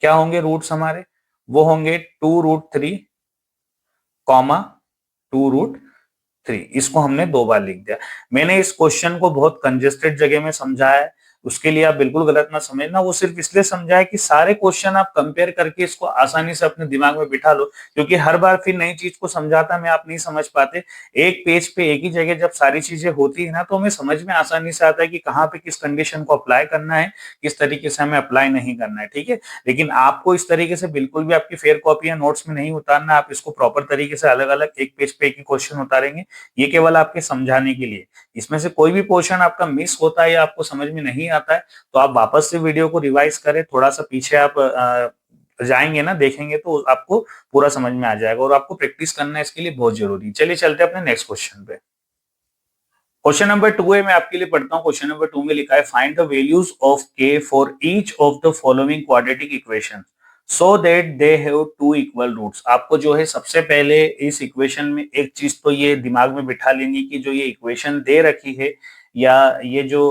क्या होंगे रूट्स हमारे, वो होंगे 2√3 कॉमा 2√3। इसको हमने 2 बार लिख दिया। मैंने इस क्वेश्चन को बहुत कंजेस्टेड जगह में समझाया है, उसके लिए आप बिल्कुल गलत ना समझना। वो सिर्फ इसलिए समझाया कि सारे क्वेश्चन आप कंपेयर करके इसको आसानी से अपने दिमाग में बिठा लो, क्योंकि हर बार फिर नई चीज को समझाता मैं आप नहीं समझ पाते। एक पेज पे एक ही जगह जब सारी चीजें होती है ना, तो हमें समझ में आसानी से आता है कि कहाँ पे किस कंडीशन को अप्लाई करना है, किस तरीके से हमें अप्लाई नहीं करना है। ठीक है, लेकिन आपको इस तरीके से बिल्कुल भी आपकी फेयर कॉपी या नोट्स में नहीं उतारना, आप इसको प्रॉपर तरीके से अलग अलग एक पेज पे एक ही क्वेश्चन उतारेंगे। ये केवल आपके समझाने के लिए। इसमें से कोई भी पोर्शन आपका मिस होता है या आपको समझ में नहीं आता है, तो आप वापस से वीडियो को रिवाइज करें, थोड़ा सा पीछे आप जाएंगे ना, देखेंगे तो आपको पूरा समझ में आ जाएगा। और आपको प्रैक्टिस करना है इसके लिए बहुत जरूरी है। चलिए चलते हैं अपने नेक्स्ट क्वेश्चन पे। क्वेश्चन नंबर 2 है, मैं आपके लिए पढ़ता हूँ। क्वेश्चन नंबर 2 में लिखा है, find the values of k for each of the following quadratic equation so that they have 2 equal roots. आपको जो है सबसे पहले इस इक्वेशन में एक चीज तो ये दिमाग में बिठा लेनी कि जो ये इक्वेशन दे रखी है, या ये जो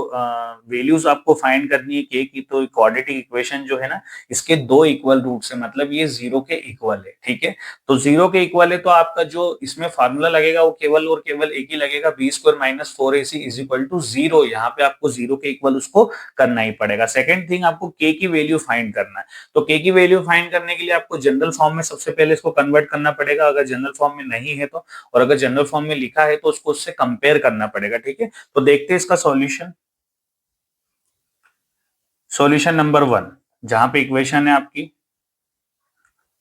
वैल्यूज आपको फाइंड करनी है के की, तो क्वाड्रेटिक इक्वेशन जो है ना, इसके दो इक्वल रूट्स है, मतलब ये जीरो के इक्वल है। ठीक है, तो जीरो के इक्वल है तो आपका जो इसमें फार्मूला लगेगा वो केवल और केवल एक ही लगेगा, B square minus 4ac is equal to zero. यहाँ पे आपको जीरो के इक्वल उसको करना ही पड़ेगा। सेकेंड थिंग, आपको के की वैल्यू फाइंड करना है। तो के की वैल्यू फाइंड करने के लिए आपको जनरल फॉर्म में सबसे पहले इसको कन्वर्ट करना पड़ेगा, अगर जनरल फॉर्म में नहीं है तो, और अगर जनरल फॉर्म में लिखा है तो उसको उससे कंपेयर करना पड़ेगा। ठीक है, तो देखते हैं इसका सॉल्यूशन। सॉल्यूशन नंबर 1, जहां पे इक्वेशन है आपकी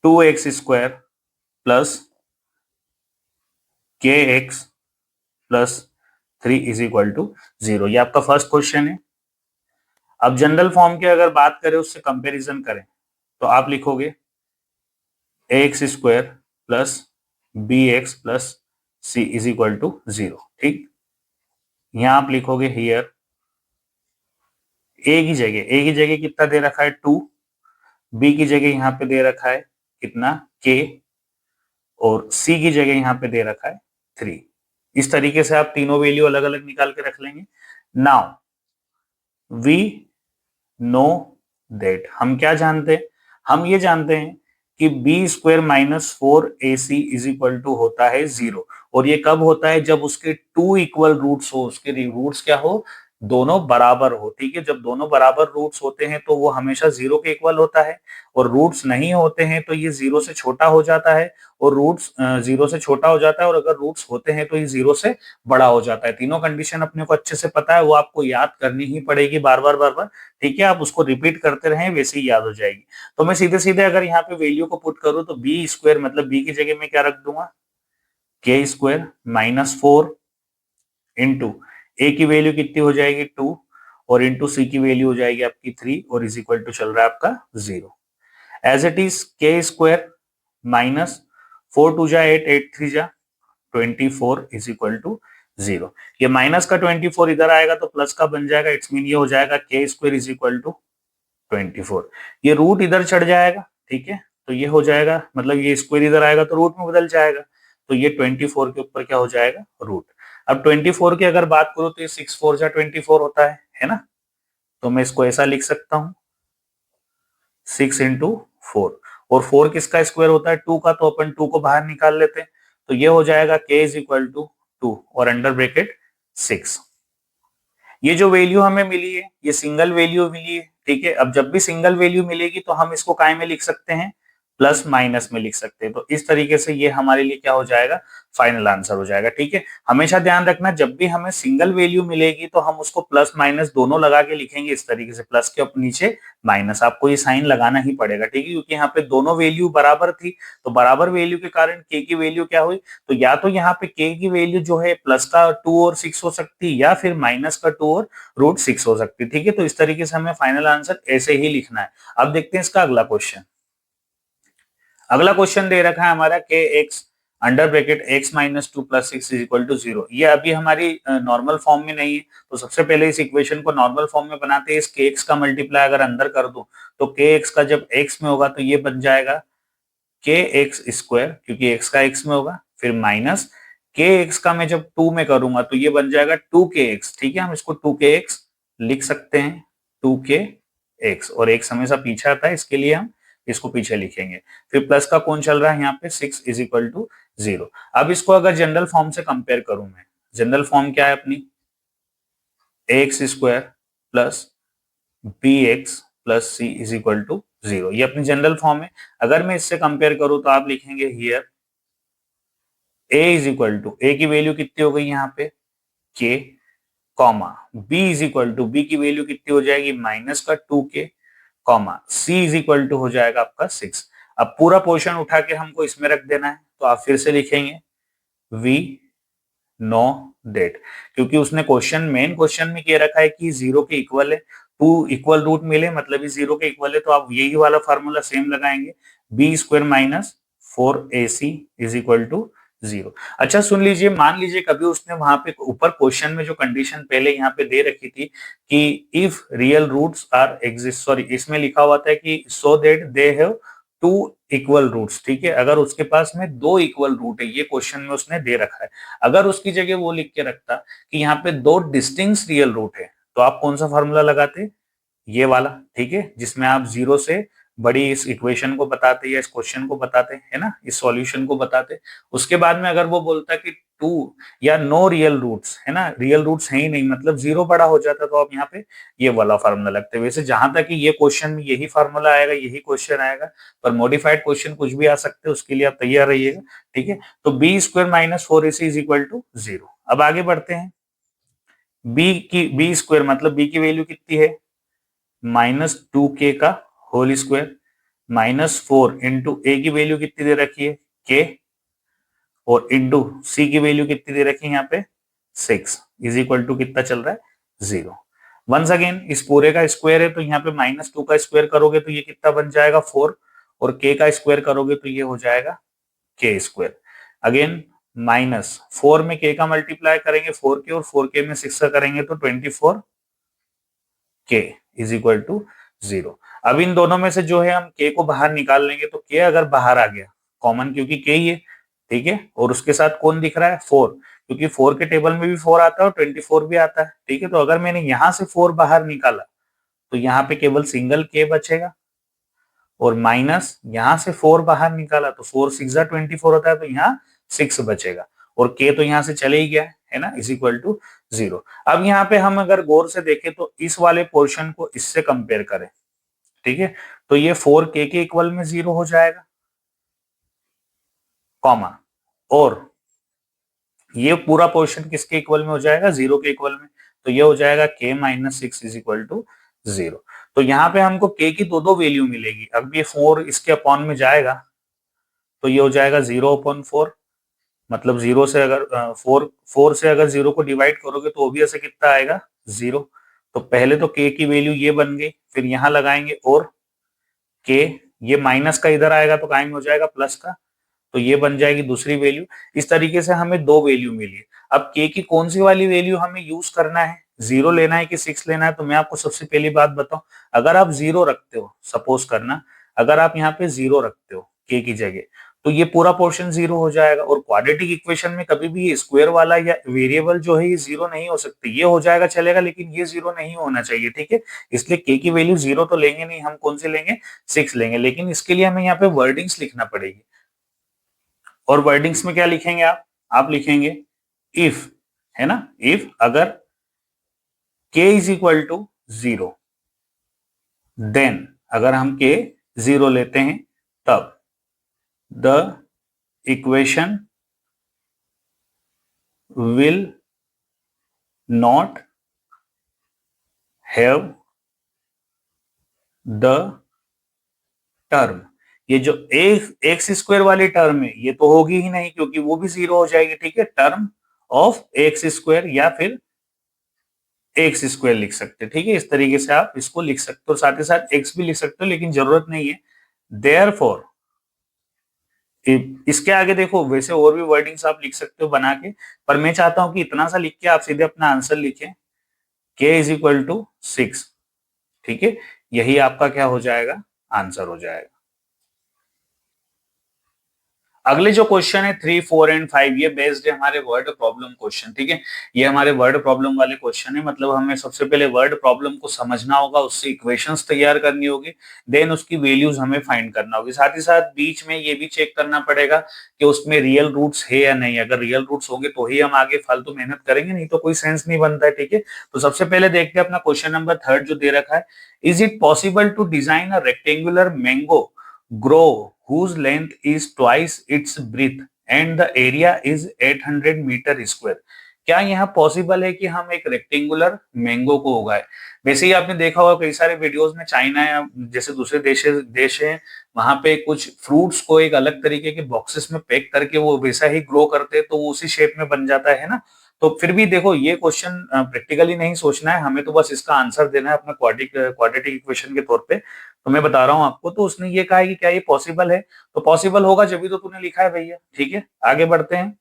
2x square plus K X plus 3 is equal to 0, ये आपका फर्स्ट क्वेश्चन है। अब जनरल फॉर्म की अगर बात करें, उससे कंपैरिजन करें, तो आप लिखोगे x square plus B x plus C is equal to 0। ठीक, यहां आप लिखोगे हियर ए की जगह कितना दे रखा है 2, बी की जगह यहां पे दे रखा है कितना के, और सी की जगह यहां पे दे रखा है 3। इस तरीके से आप तीनों वैल्यू अलग अलग निकाल के रख लेंगे। नाउ वी नो दैट, हम क्या जानते हैं, हम ये जानते हैं कि b square minus 4ac is equal to होता है 0। और ये कब होता है, जब उसके टू इक्वल रूट्स हो, उसके रूट्स क्या हो, दोनों बराबर हो। ठीक है, जब दोनों बराबर रूट्स होते हैं तो वो हमेशा 0 के इक्वल होता है, और रूट्स नहीं होते हैं तो ये 0 से छोटा हो जाता है, और रूट्स 0 से छोटा हो जाता है, और अगर रूट्स होते हैं तो ये 0 से बड़ा हो जाता है। तीनों कंडीशन अपने को अच्छे से पता है, वो आपको याद करनी ही पड़ेगी बार बार बार बार। ठीक है, आप उसको रिपीट करते रहें, वैसे ही याद हो जाएगी। तो मैं सीधे सीधे अगर यहाँ पे वैल्यू को पुट करूं, तो बी स्क्वायर मतलब बी की जगह में क्या रख दूंगा, के स्क्वायर माइनस 4 इंटू ए की वैल्यू कितनी हो जाएगी 2, और इंटू सी की वैल्यू हो जाएगी आपकी 3, और इज इक्वल टू चल रहा है आपका 0। एज इट इज के स्क्वायर माइनस 4 2 जा 8, 8 3 जा 24 इज इक्वल टू 0। ये माइनस का 24 इधर आएगा तो प्लस का बन जाएगा, इट्स मीन ये हो जाएगा के स्क्वायर इज इक्वल टू 24। ये रूट इधर चढ़ जाएगा। ठीक है, तो ये हो जाएगा, मतलब ये स्क्वायर इधर आएगा तो रूट में बदल जाएगा, तो ये 24 के ऊपर क्या हो जाएगा, रूट। अब 24 की अगर बात करूं तो ये 6 4 जा 24 होता है ना। तो मैं इसको ऐसा लिख सकता हूं 6 इंटू 4, और 4 किसका स्क्वायर होता है, 2 का, तो अपन 2 को बाहर निकाल लेते हैं, तो ये हो जाएगा k इज इक्वल टू 2 और अंडर ब्रैकेट 6। ये जो वैल्यू हमें मिली है, ये सिंगल वैल्यू मिली है। ठीक है, अब जब भी सिंगल वैल्यू मिलेगी तो हम इसको काय में लिख सकते हैं, प्लस माइनस में लिख सकते हैं। तो इस तरीके से ये हमारे लिए क्या हो जाएगा, फाइनल आंसर हो जाएगा। ठीक है, हमेशा ध्यान रखना, जब भी हमें सिंगल वैल्यू मिलेगी तो हम उसको प्लस माइनस दोनों लगा के लिखेंगे, इस तरीके से, प्लस के नीचे माइनस, आपको ये साइन लगाना ही पड़ेगा। ठीक है, क्योंकि यहाँ पे दोनों वैल्यू बराबर थी, तो बराबर वैल्यू के कारण के की वैल्यू क्या हुई, तो या तो यहाँ पे के की वैल्यू जो है प्लस का 2 और 6 हो सकती है, या फिर माइनस का 2 और रूट 6 हो सकती है। ठीक है, तो इस तरीके से हमें फाइनल आंसर ऐसे ही लिखना है। अब देखते हैं इसका अगला क्वेश्चन। अगला क्वेश्चन दे रखा है हमारा के x under bracket x minus 2 plus 6 is equal to 0। ये अभी हमारी नॉर्मल फॉर्म में नहीं है, तो सबसे पहले इस इक्वेशन को नॉर्मल फॉर्म में बनाते हैं। इस के एक्स का मल्टीप्लाई अगर अंदर कर दूं, तो के एक्स का जब एक्स में होगा तो ये बन जाएगा के एक्स स्क्वायर, क्योंकि एक्स का एक्स में होगा, फिर माइनस के एक्स का मैं जब 2 में करूंगा तो ये बन जाएगा 2 के एक्स। ठीक है, हम इसको 2 के एक्स लिख सकते हैं, 2 के एक्स, और एक्स हमेशा पीछे आता है, इसके लिए हम इसको पीछे लिखेंगे। फिर प्लस का कौन चल रहा है यहाँ पे 6 इज इक्वल टू 0। अब इसको अगर जनरल फॉर्म से कंपेयर करूं मैं, जनरल फॉर्म क्या है अपनी, x square plus B x plus C is equal to 0, ये अपनी जनरल फॉर्म है। अगर मैं इससे कंपेयर करूं तो आप लिखेंगे here a is equal to, A की वैल्यू कितनी हो गई यहाँ पे k, comma b is equal to, B की वैल्यू कितनी हो जाएगी माइनस का 2k, comma C is equal to हो जाएगा आपका 6। अब पूरा पोर्शन उठा के हमको इसमें रख देना है, तो आप फिर से लिखेंगे वी नो डेट, क्योंकि उसने क्वेश्चन, मेन क्वेश्चन में कह रखा है कि 0 के इक्वल है, 2 इक्वल रूट मिले मतलब ये 0 के इक्वल है, तो आप यही वाला फार्मूला सेम लगाएंगे, b square minus 4ac is equal to 0। अच्छा सुन लीजिए, मान लीजिए कभी उसने वहां पे ऊपर क्वेश्चन में जो कंडीशन पहले यहाँ पे दे रखी थी कि if real roots are exist, sorry इसमें लिखा हुआ था कि so that they have two equal roots, ठीक है, अगर उसके पास में दो इक्वल रूट है, ये क्वेश्चन में उसने दे रखा है, अगर उसकी जगह वो लिख के रखता कि यहाँ पे दो डिस्टिंक्ट रियल रूट है, तो आप कौन सा फॉर्मूला लगाते, ये वाला, ठीक है, जिसमें आप जीरो से बड़ी इस इक्वेशन को बताते या इस क्वेश्चन को बताते है ना, इस सॉल्यूशन को बताते। उसके बाद में अगर वो बोलता कि टू या नो रियल रूट्स है ना, रियल रूट्स है ही नहीं, मतलब जीरो बड़ा हो जाता, तो आप यहाँ पे ये वाला फार्मूला लगते। वैसे जहां तक कि ये क्वेश्चन में यही फार्मूला आएगा, यही क्वेश्चन आएगा, पर मॉडिफाइड क्वेश्चन कुछ भी आ सकते हैं, उसके लिए आप तैयार रहिएगा, ठीक है। तो b square minus four a c is equal to zero. अब आगे बढ़ते हैं, बी स्क्वायर मतलब बी की वैल्यू कितनी है, -2k का होल स्क्वायर -4 इंटू ए की वैल्यू कितनी दे रखी है k, और इंटू सी की वैल्यू कितनी दे रखी है यहाँ पे 6 इज इक्वल टू कितना चल रहा है 0। वंस अगेन इस पूरे का स्क्वायर है, तो यहाँ पे -2 का स्क्वायर करोगे तो ये कितना बन जाएगा 4, और k का स्क्वायर करोगे तो ये हो जाएगा k स्क्वायर। अगेन -4 में k का मल्टीप्लाई करेंगे 4k, और 4k में 6 का करेंगे तो 24 k इज इक्वल टू 0। अब इन दोनों में से जो है हम k को बाहर निकाल लेंगे, तो k अगर बाहर आ गया कॉमन, क्योंकि k ही है, ठीक है, और उसके साथ कौन दिख रहा है 4, क्योंकि 4 के टेबल में भी 4 आता है और 24 भी आता है, ठीक है। तो अगर मैंने यहां से 4 बाहर निकाला तो यहाँ पे केवल सिंगल k बचेगा, और माइनस यहां से 4 बाहर निकाला तो 4 6 24 होता है, तो यहाँ 6 बचेगा, और k तो यहां से चले ही गया है ना, इज इक्वल टू 0। अब यहाँ पे हम अगर गौर से देखें तो इस वाले पोर्शन को इससे कंपेयर करें, ठीक है, तो ये 4k के इक्वल में 0 हो जाएगा, कॉमा, और ये पूरा पोर्शन किसके इक्वल में हो जाएगा 0 के इक्वल में, तो ये हो जाएगा k minus 6 is equal to 0। तो यहाँ पे हमको k की दो वैल्यू मिलेगी। अब ये 4 इसके अपॉन में जाएगा तो ये हो जाएगा 0/4, मतलब 0 से अगर 4 से अगर 0 को डिवाइड करोगे तो ओबियस है कितना आएगा 0। तो पहले तो k की वैल्यू ये बन गई, फिर यहाँ लगाएंगे और k, ये माइनस का इधर आएगा तो कायम हो जाएगा प्लस का, तो ये बन जाएगी दूसरी वैल्यू। इस तरीके से हमें दो वैल्यू मिली। अब k की कौन सी वाली वैल्यू हमें यूज करना है, 0 लेना है कि 6 लेना है, तो मैं आपको सबसे पहली बात बताऊं, अगर आप 0 रखते हो, सपोज करना अगर आप यहाँ पे 0 रखते हो k की जगह, तो ये पूरा पोर्शन 0 हो जाएगा, और क्वाड्रेटिक इक्वेशन में कभी भी ये स्क्वायर वाला या वेरिएबल जो है ये 0 नहीं हो सकते, ये हो जाएगा चलेगा, लेकिन ये 0 नहीं होना चाहिए, ठीक है। इसलिए k की वैल्यू 0 तो लेंगे नहीं, हम कौन से लेंगे 6 लेंगे, लेकिन इसके लिए हमें यहाँ पे वर्डिंग्स लिखना पड़ेगी। और वर्डिंग्स में क्या लिखेंगे आप लिखेंगे इफ, है ना, इफ अगर k is equal to 0, then अगर हम k 0 लेते हैं तब the equation will not have the term, ये जो एक्स स्क्वायर वाली टर्म है ये तो होगी ही नहीं, क्योंकि वो भी 0 हो जाएगी, ठीक है। टर्म ऑफ एक्स स्क्वायर या फिर एक्स स्क्वायर लिख सकते हैं, ठीक है, इस तरीके से आप इसको लिख सकते हो, साथ ही साथ एक्स भी लिख सकते हो, लेकिन जरूरत नहीं है। देयरफॉर इसके आगे देखो, वैसे और भी वर्डिंग्स आप लिख सकते हो बना के, पर मैं चाहता हूं कि इतना सा लिख के आप सीधे अपना आंसर लिखें, k इज इक्वल टू 6, ठीक है, यही आपका क्या हो जाएगा आंसर हो जाएगा। अगले जो क्वेश्चन है 3, 4 एंड 5, ये बेस्ड है हमारे वर्ड प्रॉब्लम क्वेश्चन, ठीक है, ये हमारे वर्ड प्रॉब्लम वाले क्वेश्चन है। मतलब हमें सबसे पहले वर्ड प्रॉब्लम को समझना होगा, उससे इक्वेशंस तैयार करनी होगी, देन उसकी वैल्यूज हमें फाइंड करना होगी। साथ ही साथ बीच में ये भी चेक करना पड़ेगा कि उसमें रियल रूट्स है या नहीं, अगर रियल रूट्स होंगे तो ही हम आगे फालतू मेहनत करेंगे, नहीं तो कोई सेंस नहीं बनता है, ठीक है। तो सबसे पहले देखते हैं अपना क्वेश्चन नंबर 3 जो दे रखा है, is it possible to design a rectangular mango grow whose length is twice its breadth and the area is 800 metre square. क्या यहाँ पॉसिबल है कि हम एक रेक्टेंगुलर मैंगो को उगाए? वैसे ही आपने देखा होगा कई सारे वीडियोस में, चाइना या जैसे दूसरे देश हैं, वहां पे कुछ फ्रूट्स को एक अलग तरीके के बॉक्सेस में पैक करके वो वैसा ही ग्रो करते हैं, तो वो उसी शेप में बन जाता है ना। तो फिर भी देखो, ये क्वेश्चन प्रैक्टिकली नहीं सोचना है हमें, तो बस इसका आंसर देना है अपना क्वाड्रेटिक इक्वेशन के तौर पे। तो मैं बता रहा हूँ आपको, तो उसने ये कहा है कि क्या ये पॉसिबल है, तो पॉसिबल होगा जब भी तो तूने लिखा है भैया, ठीक है। आगे बढ़ते हैं,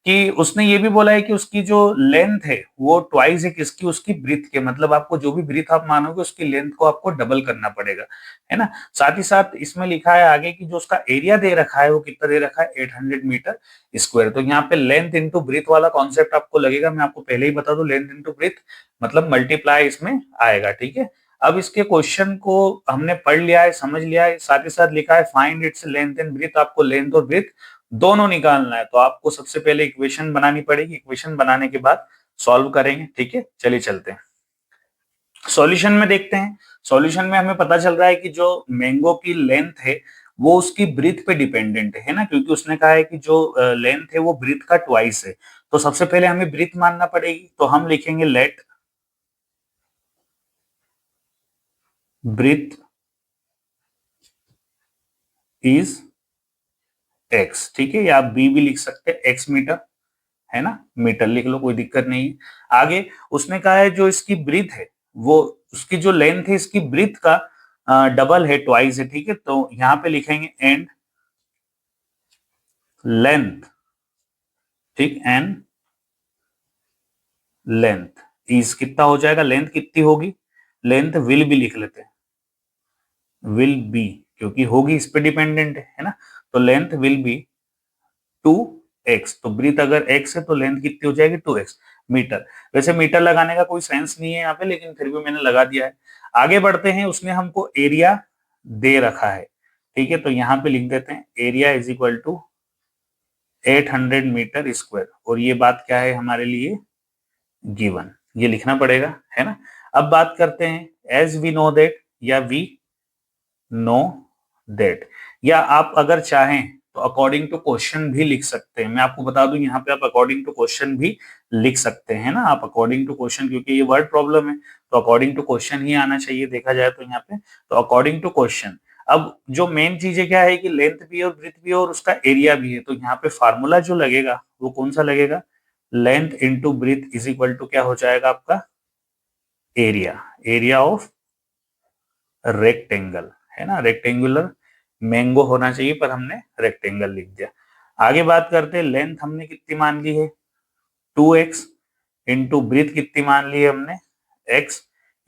कि उसने ये भी बोला है कि उसकी जो लेंथ है वो ट्वाइस है किसकी, उसकी ब्रीथ के, मतलब आपको जो भी ब्रीथ आप मानोगे उसकी लेंथ को आपको डबल करना पड़ेगा, है ना। साथ ही साथ इसमें लिखा है आगे कि जो उसका एरिया दे रखा है वो कितना दे रखा है, 800 मीटर स्क्वायर। तो यहाँ पे लेंथ इंटू ब्रीथ वाला कॉन्सेप्ट आपको लगेगा, मैं आपको पहले ही बता दूं, लेंथ इंटू ब्रीथ मतलब मल्टीप्लाई इसमें आएगा, ठीक है। अब इसके क्वेश्चन को हमने पढ़ लिया है, समझ लिया है, साथ ही साथ लिखा है find its length and breadth, आपको लेंथ और ब्रीथ दोनों निकालना है। तो आपको सबसे पहले इक्वेशन बनानी पड़ेगी, इक्वेशन बनाने के बाद सॉल्व करेंगे, ठीक है। चलिए चलते हैं सॉल्यूशन में, देखते हैं। सॉल्यूशन में हमें पता चल रहा है कि जो मैंगो की लेंथ है वो उसकी ब्रीथ पे डिपेंडेंट है ना, क्योंकि उसने कहा है कि जो लेंथ है वो ब्रीथ का ट्वाइस है। तो सबसे पहले हमें ब्रीथ मानना पड़ेगी, तो हम लिखेंगे लेट ब्रीथ इज एक्स, ठीक है, या आप बी भी लिख सकते हैं, एक्स मीटर, है ना, मीटर लिख लो, कोई दिक्कत नहीं है। आगे उसने कहा है जो इसकी ब्रीथ है वो, उसकी जो लेंथ है इसकी ब्रीथ का डबल है, ट्वाइस है, ठीक है। तो यहाँ पे लिखेंगे एंड लेंथ, ठीक, एंड लेंथ इज कितना हो जाएगा, लेंथ कितनी होगी, लेंथ विल भी लिख लेते हैं, विल बी, क्योंकि होगी इस पे डिपेंडेंट है ना। तो लेंथ विल बी 2x, तो ब्रीथ अगर x है तो लेंथ कितनी हो जाएगी 2x मीटर। वैसे मीटर लगाने का कोई सेंस नहीं है यहाँ पे, लेकिन फिर भी मैंने लगा दिया है। आगे बढ़ते हैं, उसने हमको एरिया दे रखा है, ठीक है। तो यहाँ पे लिख देते हैं area is equal to 800 metre square, और ये बात क्या है हमारे लिए, गिवन, ये लिखना पड़ेगा, है ना। अब बात करते हैं एज वी नो दैट, या वी नो दैट, या आप अगर चाहें तो अकॉर्डिंग टू क्वेश्चन भी लिख सकते हैं। मैं आपको बता दूं यहाँ पे आप अकॉर्डिंग टू क्वेश्चन भी लिख सकते हैं ना, आप अकॉर्डिंग टू क्वेश्चन, क्योंकि ये वर्ड प्रॉब्लम है तो अकॉर्डिंग टू क्वेश्चन ही आना चाहिए देखा जाए तो यहाँ पे, तो अकॉर्डिंग टू क्वेश्चन। अब जो मेन चीज है क्या है कि लेंथ भी और ब्रीथ भी और उसका एरिया भी है, तो यहाँ पे फार्मूला जो लगेगा वो कौन सा लगेगा, length into breadth is equal to क्या हो जाएगा आपका, एरिया, एरिया ऑफ रेक्टेंगल, है ना, रेक्टेंगुलर मैंगो होना चाहिए पर हमने रेक्टेंगल लिख दिया। आगे बात करते हैं, लेंथ हमने कितनी मान ली है 2x, इंटू ब्रीथ कितनी मान ली है हमने x,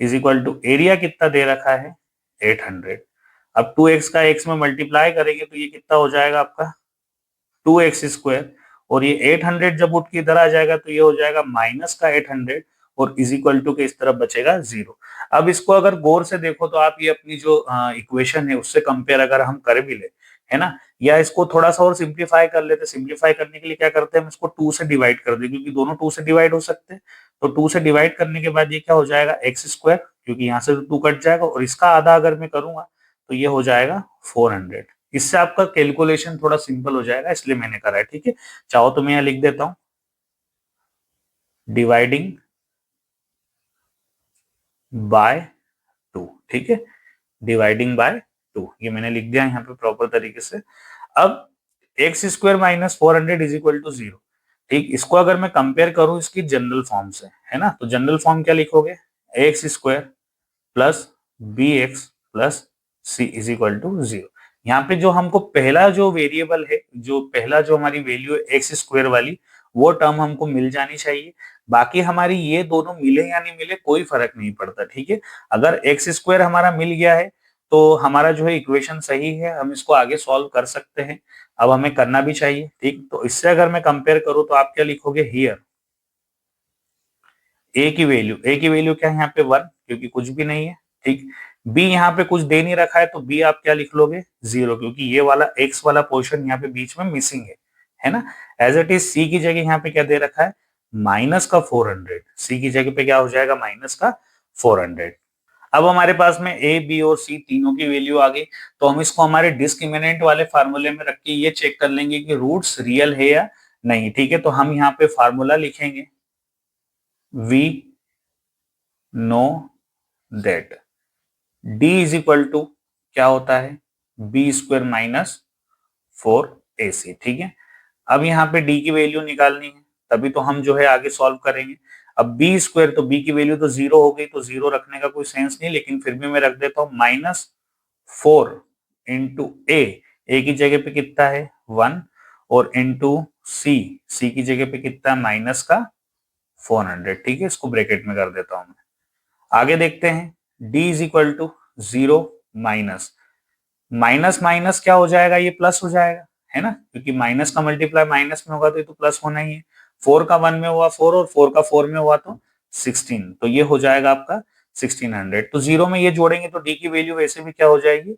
is equal to area कितना दे रखा है 800। अब 2x का x में मल्टीप्लाई करेंगे तो ये कितना हो जाएगा आपका 2x स्क्वायर, और ये 800 जब उठ के इधर आ जाएगा तो ये हो जाएगा माइनस का 800, और इज इक्वल टू के इस तरफ बचेगा 0। अब इसको अगर गौर से देखो तो आप ये अपनी जो इक्वेशन है उससे कंपेयर अगर हम कर भी ले, है ना, या इसको थोड़ा सा और सिंप्लीफाई कर लेते, सिंप्लीफाई करने के लिए क्या करते हैं, हम इसको 2 से डिवाइड कर दें, क्योंकि दोनों 2 से डिवाइड हो सकते हैं। तो 2 से डिवाइड करने के बाद ये क्या हो जाएगा एक्स स्क्वायर, क्योंकि यहाँ से 2 कट जाएगा, और इसका आधा अगर मैं करूंगा तो ये हो जाएगा 400। इससे आपका कैलकुलेशन थोड़ा सिंपल हो जाएगा, इसलिए मैंने करा है, ठीक है। चाहो तो मैं यहाँ लिख देता हूं डिवाइडिंग बाय 2, ठीक है, डिवाइडिंग बाय 2, ये मैंने लिख दिया यहाँ पे प्रॉपर तरीके से। अब x square minus 400 is equal to 0, ठीक, इसको अगर मैं कंपेयर करूं इसकी जनरल फॉर्म से, है ना, तो जनरल फॉर्म क्या लिखोगे, x square plus B x plus C is equal to 0। यहाँ पे जो हमको पहला जो वेरिएबल है, जो पहला जो हमारी वैल्यू है एक्स स्क्वायर वाली, वो टर्म हमको मिल जानी चाहिए। बाकी हमारी ये दोनों मिले या नहीं मिले कोई फर्क नहीं पड़ता, ठीक है। अगर एक्स स्क्वायर हमारा मिल गया है तो हमारा जो है इक्वेशन सही है, हम इसको आगे सॉल्व कर सकते हैं। अब हमें करना भी चाहिए, ठीक। तो इससे अगर मैं कंपेयर करूं तो आप क्या लिखोगे हियर, ए की वैल्यू क्या है यहाँ पे 1, क्योंकि कुछ भी नहीं है, ठीक। बी यहाँ पे कुछ दे नहीं रखा है तो बी आप क्या लिख लोगे 0, क्योंकि ये वाला एक्स वाला पोर्शन यहाँ पे बीच में मिसिंग है ना। एज इट इज सी की जगह यहाँ पे क्या दे रखा है माइनस का 400, सी की जगह पे क्या हो जाएगा माइनस का 400। अब हमारे पास में ए बी और सी तीनों की वैल्यू आ गई, तो हम इसको हमारे डिस्क्रिमिनेंट वाले फार्मूले में रख के ये चेक कर लेंगे कि रूट्स रियल है या नहीं, ठीक है। तो हम यहाँ पे फार्मूला लिखेंगे we know that d is equal to क्या होता है बी स्क्वायर माइनस 4ac, ठीक है। अब यहाँ पे डी की वैल्यू निकालनी है, तभी तो हम जो है आगे सॉल्व करेंगे। अब बी स्क्वायर, तो बी की वैल्यू तो 0 हो गई, तो 0 रखने का कोई सेंस नहीं, लेकिन फिर भी मैं रख देता हूँ -4 इंटू ए की जगह पे कितना है 1, और इंटू सी की जगह पे कितना है माइनस का 400, ठीक है, इसको ब्रैकेट में कर देता हूं मैं। आगे देखते हैं d is equal to 0 minus minus minus क्या हो जाएगा, ये प्लस हो जाएगा, है ना, क्योंकि माइनस का मल्टीप्लाई माइनस में होगा तो ये तो प्लस होना ही है। 4 का 1 में हुआ 4 और 4 का 4 में हुआ तो 16, तो ये हो जाएगा आपका 1600। तो जीरो में ये जोड़ेंगे तो डी की वैल्यू वैसे भी क्या हो जाएगी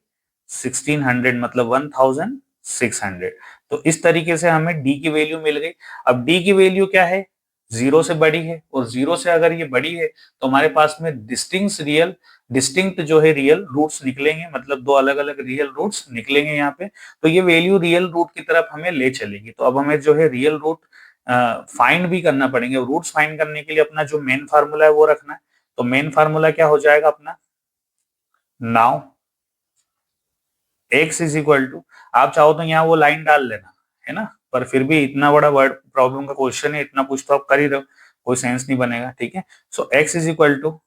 1600, मतलब 1600। तो इस तरीके से हमें डी की वैल्यू मिल गई। अब डी की वैल्यू क्या है, जीरो से बड़ी है, और जीरो से अगर ये बड़ी है तो हमारे पास में डिस्टिंक्ट जो है रियल रूट्स निकलेंगे, मतलब दो अलग अलग रियल रूट्स निकलेंगे यहाँ पे। तो ये वैल्यू रियल रूट की तरफ हमें ले चलेगी। तो अब हमें जो है रियल रूट फाइंड भी करना पड़ेंगे। रूट्स फाइंड करने के लिए अपना जो मेन फार्मूला है वो रखना है। तो मेन फार्मूला क्या हो जाएगा अपना, now x is equal to, आप चाहो तो यहाँ वो लाइन डाल लेना, है ना, पर फिर भी इतना बड़ा वर्ड प्रॉब्लम का क्वेश्चन है, इतना कुछ तो आप कर ही रहो, कोई सेंस नहीं बनेगा, ठीक है। So x is equal to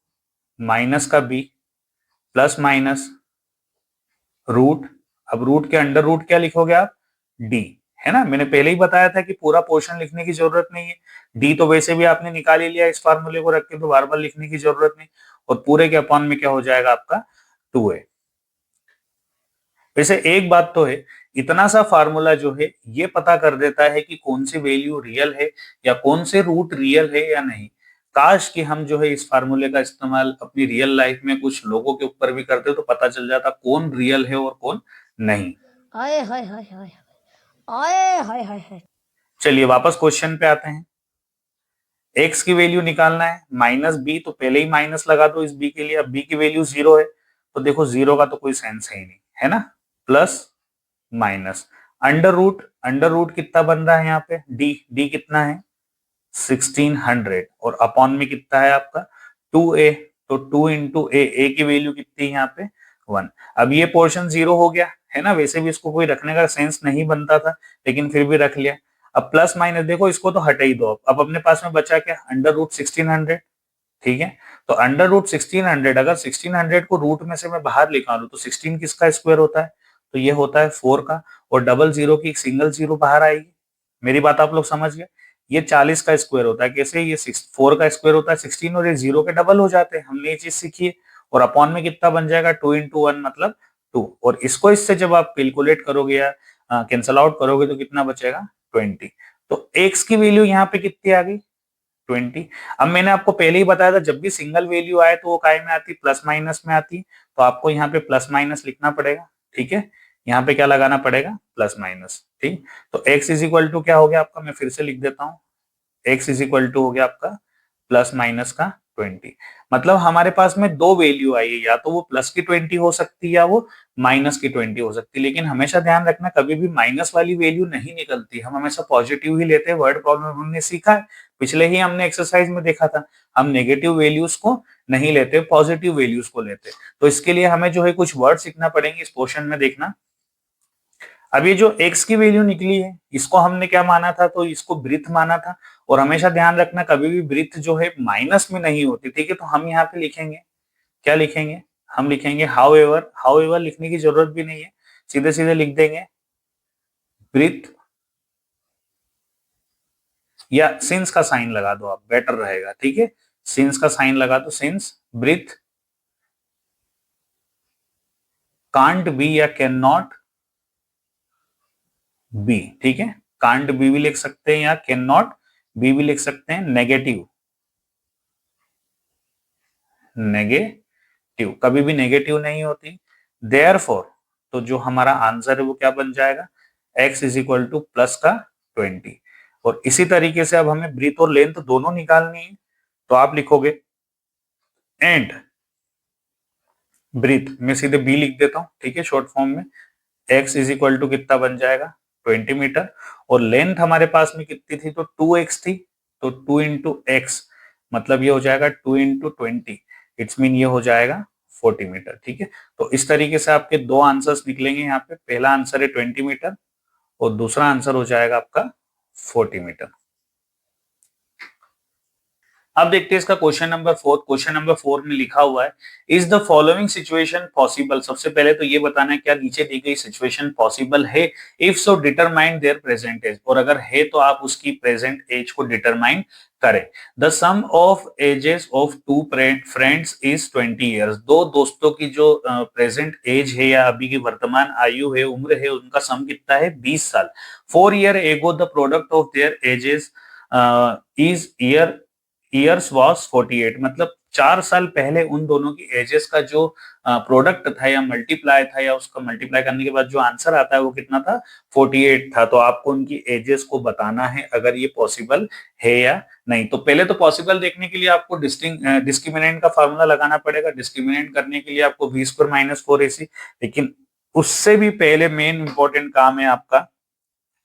minus का b प्लस माइनस रूट, अब रूट के अंडर रूट क्या लिखोगे आप, d, है ना। मैंने पहले ही बताया था कि पूरा पोर्शन लिखने की जरूरत नहीं है, d तो वैसे भी आपने निकाल ही लिया इस फार्मूले को रख के, तो बार बार लिखने की जरूरत नहीं। और पूरे के अपॉन में क्या हो जाएगा आपका 2a। वैसे एक बात तो है, इतना सा फार्मूला जो है ये पता कर देता है कि कौन सी वैल्यू रियल है या कौन से रूट रियल है या नहीं। काश कि हम जो है इस फार्मूले का इस्तेमाल अपनी रियल लाइफ में कुछ लोगों के ऊपर भी करते तो पता चल जाता कौन रियल है और कौन नहीं। आए हाय हाय हाय आए हाय हाय हाय। चलिए वापस क्वेश्चन पे आते हैं। एक्स की वैल्यू निकालना है माइनस बी, तो पहले ही माइनस लगा दो इस बी के लिए। अब बी की वैल्यू 0 है, तो देखो 0 का तो कोई सेंस है ही नहीं, है ना। प्लस माइनस अंडर रूट कितना बन रहा है यहाँ पे, डी कितना है 1600, और अपॉन में कितना है आपका 2a, तो 2 इंटू ए की वैल्यू कितनी है यहाँ पे 1। अब ये पोर्शन 0 हो गया, है ना, वैसे भी इसको कोई रखने का सेंस नहीं बनता था, लेकिन फिर भी रख लिया। अब प्लस माइनस देखो, इसको तो हटा ही दो। अब अपने पास में बचा क्या, अंडर रूट 1600, ठीक है। तो अंडर रूट 1600, अगर 1600 को रूट में से मैं बाहर निकालूं तो 16 किसका स्क्वायर होता है, तो ये होता है 4 का, और डबल जीरो की एक सिंगल जीरो बाहर आएगी। मेरी बात आप लोग समझ गए। ये 40 का स्क्वायर होता है, कैसे, ये 4 का स्क्वायर होता है 16, और ये जीरो के डबल हो जाते हैं, हमने ये चीज सीखी है। और अपॉन में कितना बन जाएगा 2 इंटू 1 मतलब 2, और इसको इससे जब आप कैलकुलेट करोगे या कैंसल आउट करोगे तो कितना बचेगा 20। तो एक्स की वैल्यू यहाँ पे कितनी आ गई 20। अब मैंने आपको पहले ही बताया था जब भी सिंगल वैल्यू आए तो वो काय में आती, प्लस माइनस में आती, तो आपको यहाँ पे प्लस माइनस लिखना पड़ेगा, ठीक है। यहाँ पे क्या लगाना पड़ेगा, प्लस माइनस, ठीक। तो x इज इक्वल टू क्या हो गया आपका, मैं फिर से लिख देता हूँ, x इज इक्वल टू हो गया आपका प्लस माइनस का 20। मतलब हमारे पास में दो वैल्यू आई है, या तो वो प्लस की 20 हो सकती है या वो माइनस की 20 हो सकती है। लेकिन हमेशा ध्यान रखना कभी भी माइनस वाली वैल्यू नहीं निकलती, हम हमेशा पॉजिटिव ही लेते हैं। वर्ड प्रॉब्लम हमने सीखा है, पिछले ही हमने एक्सरसाइज में देखा था, हम नेगेटिव वैल्यूज को नहीं लेते, पॉजिटिव वैल्यूज को लेते। तो इसके लिए हमें जो है कुछ वर्ड सीखना पड़ेंगे इस पोर्शन में, देखना। अब ये जो x की वैल्यू निकली है इसको हमने क्या माना था, तो इसको ब्रिथ माना था। और हमेशा ध्यान रखना कभी भी ब्रिथ जो है माइनस में नहीं होती, ठीक है। तो हम यहाँ पे लिखेंगे, क्या लिखेंगे, हम लिखेंगे हाउएवर। हाउएवर लिखने की जरूरत भी नहीं है, सीधे सीधे लिख देंगे ब्रिथ, या सिंस का साइन लगा दो आप, बेटर रहेगा, ठीक है। सिंस का साइन लगा दो, सिंस ब्रिथ कांट बी या कैन नॉट बी, ठीक है। कांट बी भी लिख सकते हैं या कैन नॉट बी भी लिख सकते हैं, नेगेटिव, नेगेटिव कभी भी नेगेटिव नहीं होती। देयरफॉर, तो जो हमारा आंसर है वो क्या बन जाएगा, x is equal two plus का 20। और इसी तरीके से अब हमें ब्रीथ और लेंथ दोनों निकालनी है, तो आप लिखोगे एंड ब्रीथ, मैं सीधे b लिख देता हूं, ठीक है, शॉर्ट फॉर्म में। x इज इक्वल टू कितना बन जाएगा 20 मीटर, और लेंथ हमारे पास में कितनी थी, तो 2x थी, तो 2 इंटू एक्स, मतलब ये हो जाएगा 2 इंटू 20, इट्स मीन ये हो जाएगा 40 मीटर, ठीक है। तो इस तरीके से आपके दो आंसर्स निकलेंगे यहाँ पे, पहला आंसर है 20 मीटर और दूसरा आंसर हो जाएगा आपका 40 मीटर। अब देखते हैं इसका क्वेश्चन नंबर 4। क्वेश्चन नंबर 4 में लिखा हुआ है, is the following situation possible. सबसे पहले तो ये बताना है क्या नीचे दी गई सिचुएशन पॉसिबल है। If so determine their present age, और अगर है तो आप उसकी प्रेजेंट एज को डिटरमाइन करें। The sum of ages of two friends is 20 years. दो दोस्तों की जो प्रेजेंट एज है या अभी की वर्तमान आयु है, उम्र है, उनका सम कितना है, 20 साल। 4 year ago the product of their edges is years was 48। मतलब 4 साल पहले उन दोनों की एजेस का जो प्रोडक्ट था या मल्टीप्लाई था, या उसका मल्टीप्लाई करने के बाद जो आंसर आता है वो कितना था, 48 था। तो आपको उनकी एजेस को बताना है अगर ये पॉसिबल है या नहीं। तो पहले तो पॉसिबल देखने के लिए आपको डिस्क्रिमिनेंट का फॉर्मूला लगाना पड़ेगा। डिस्क्रिमिनेंट करने के लिए आपको v स्क्वायर माइनस 4ac, लेकिन उससे भी पहले मेन इंपॉर्टेंट काम है आपका,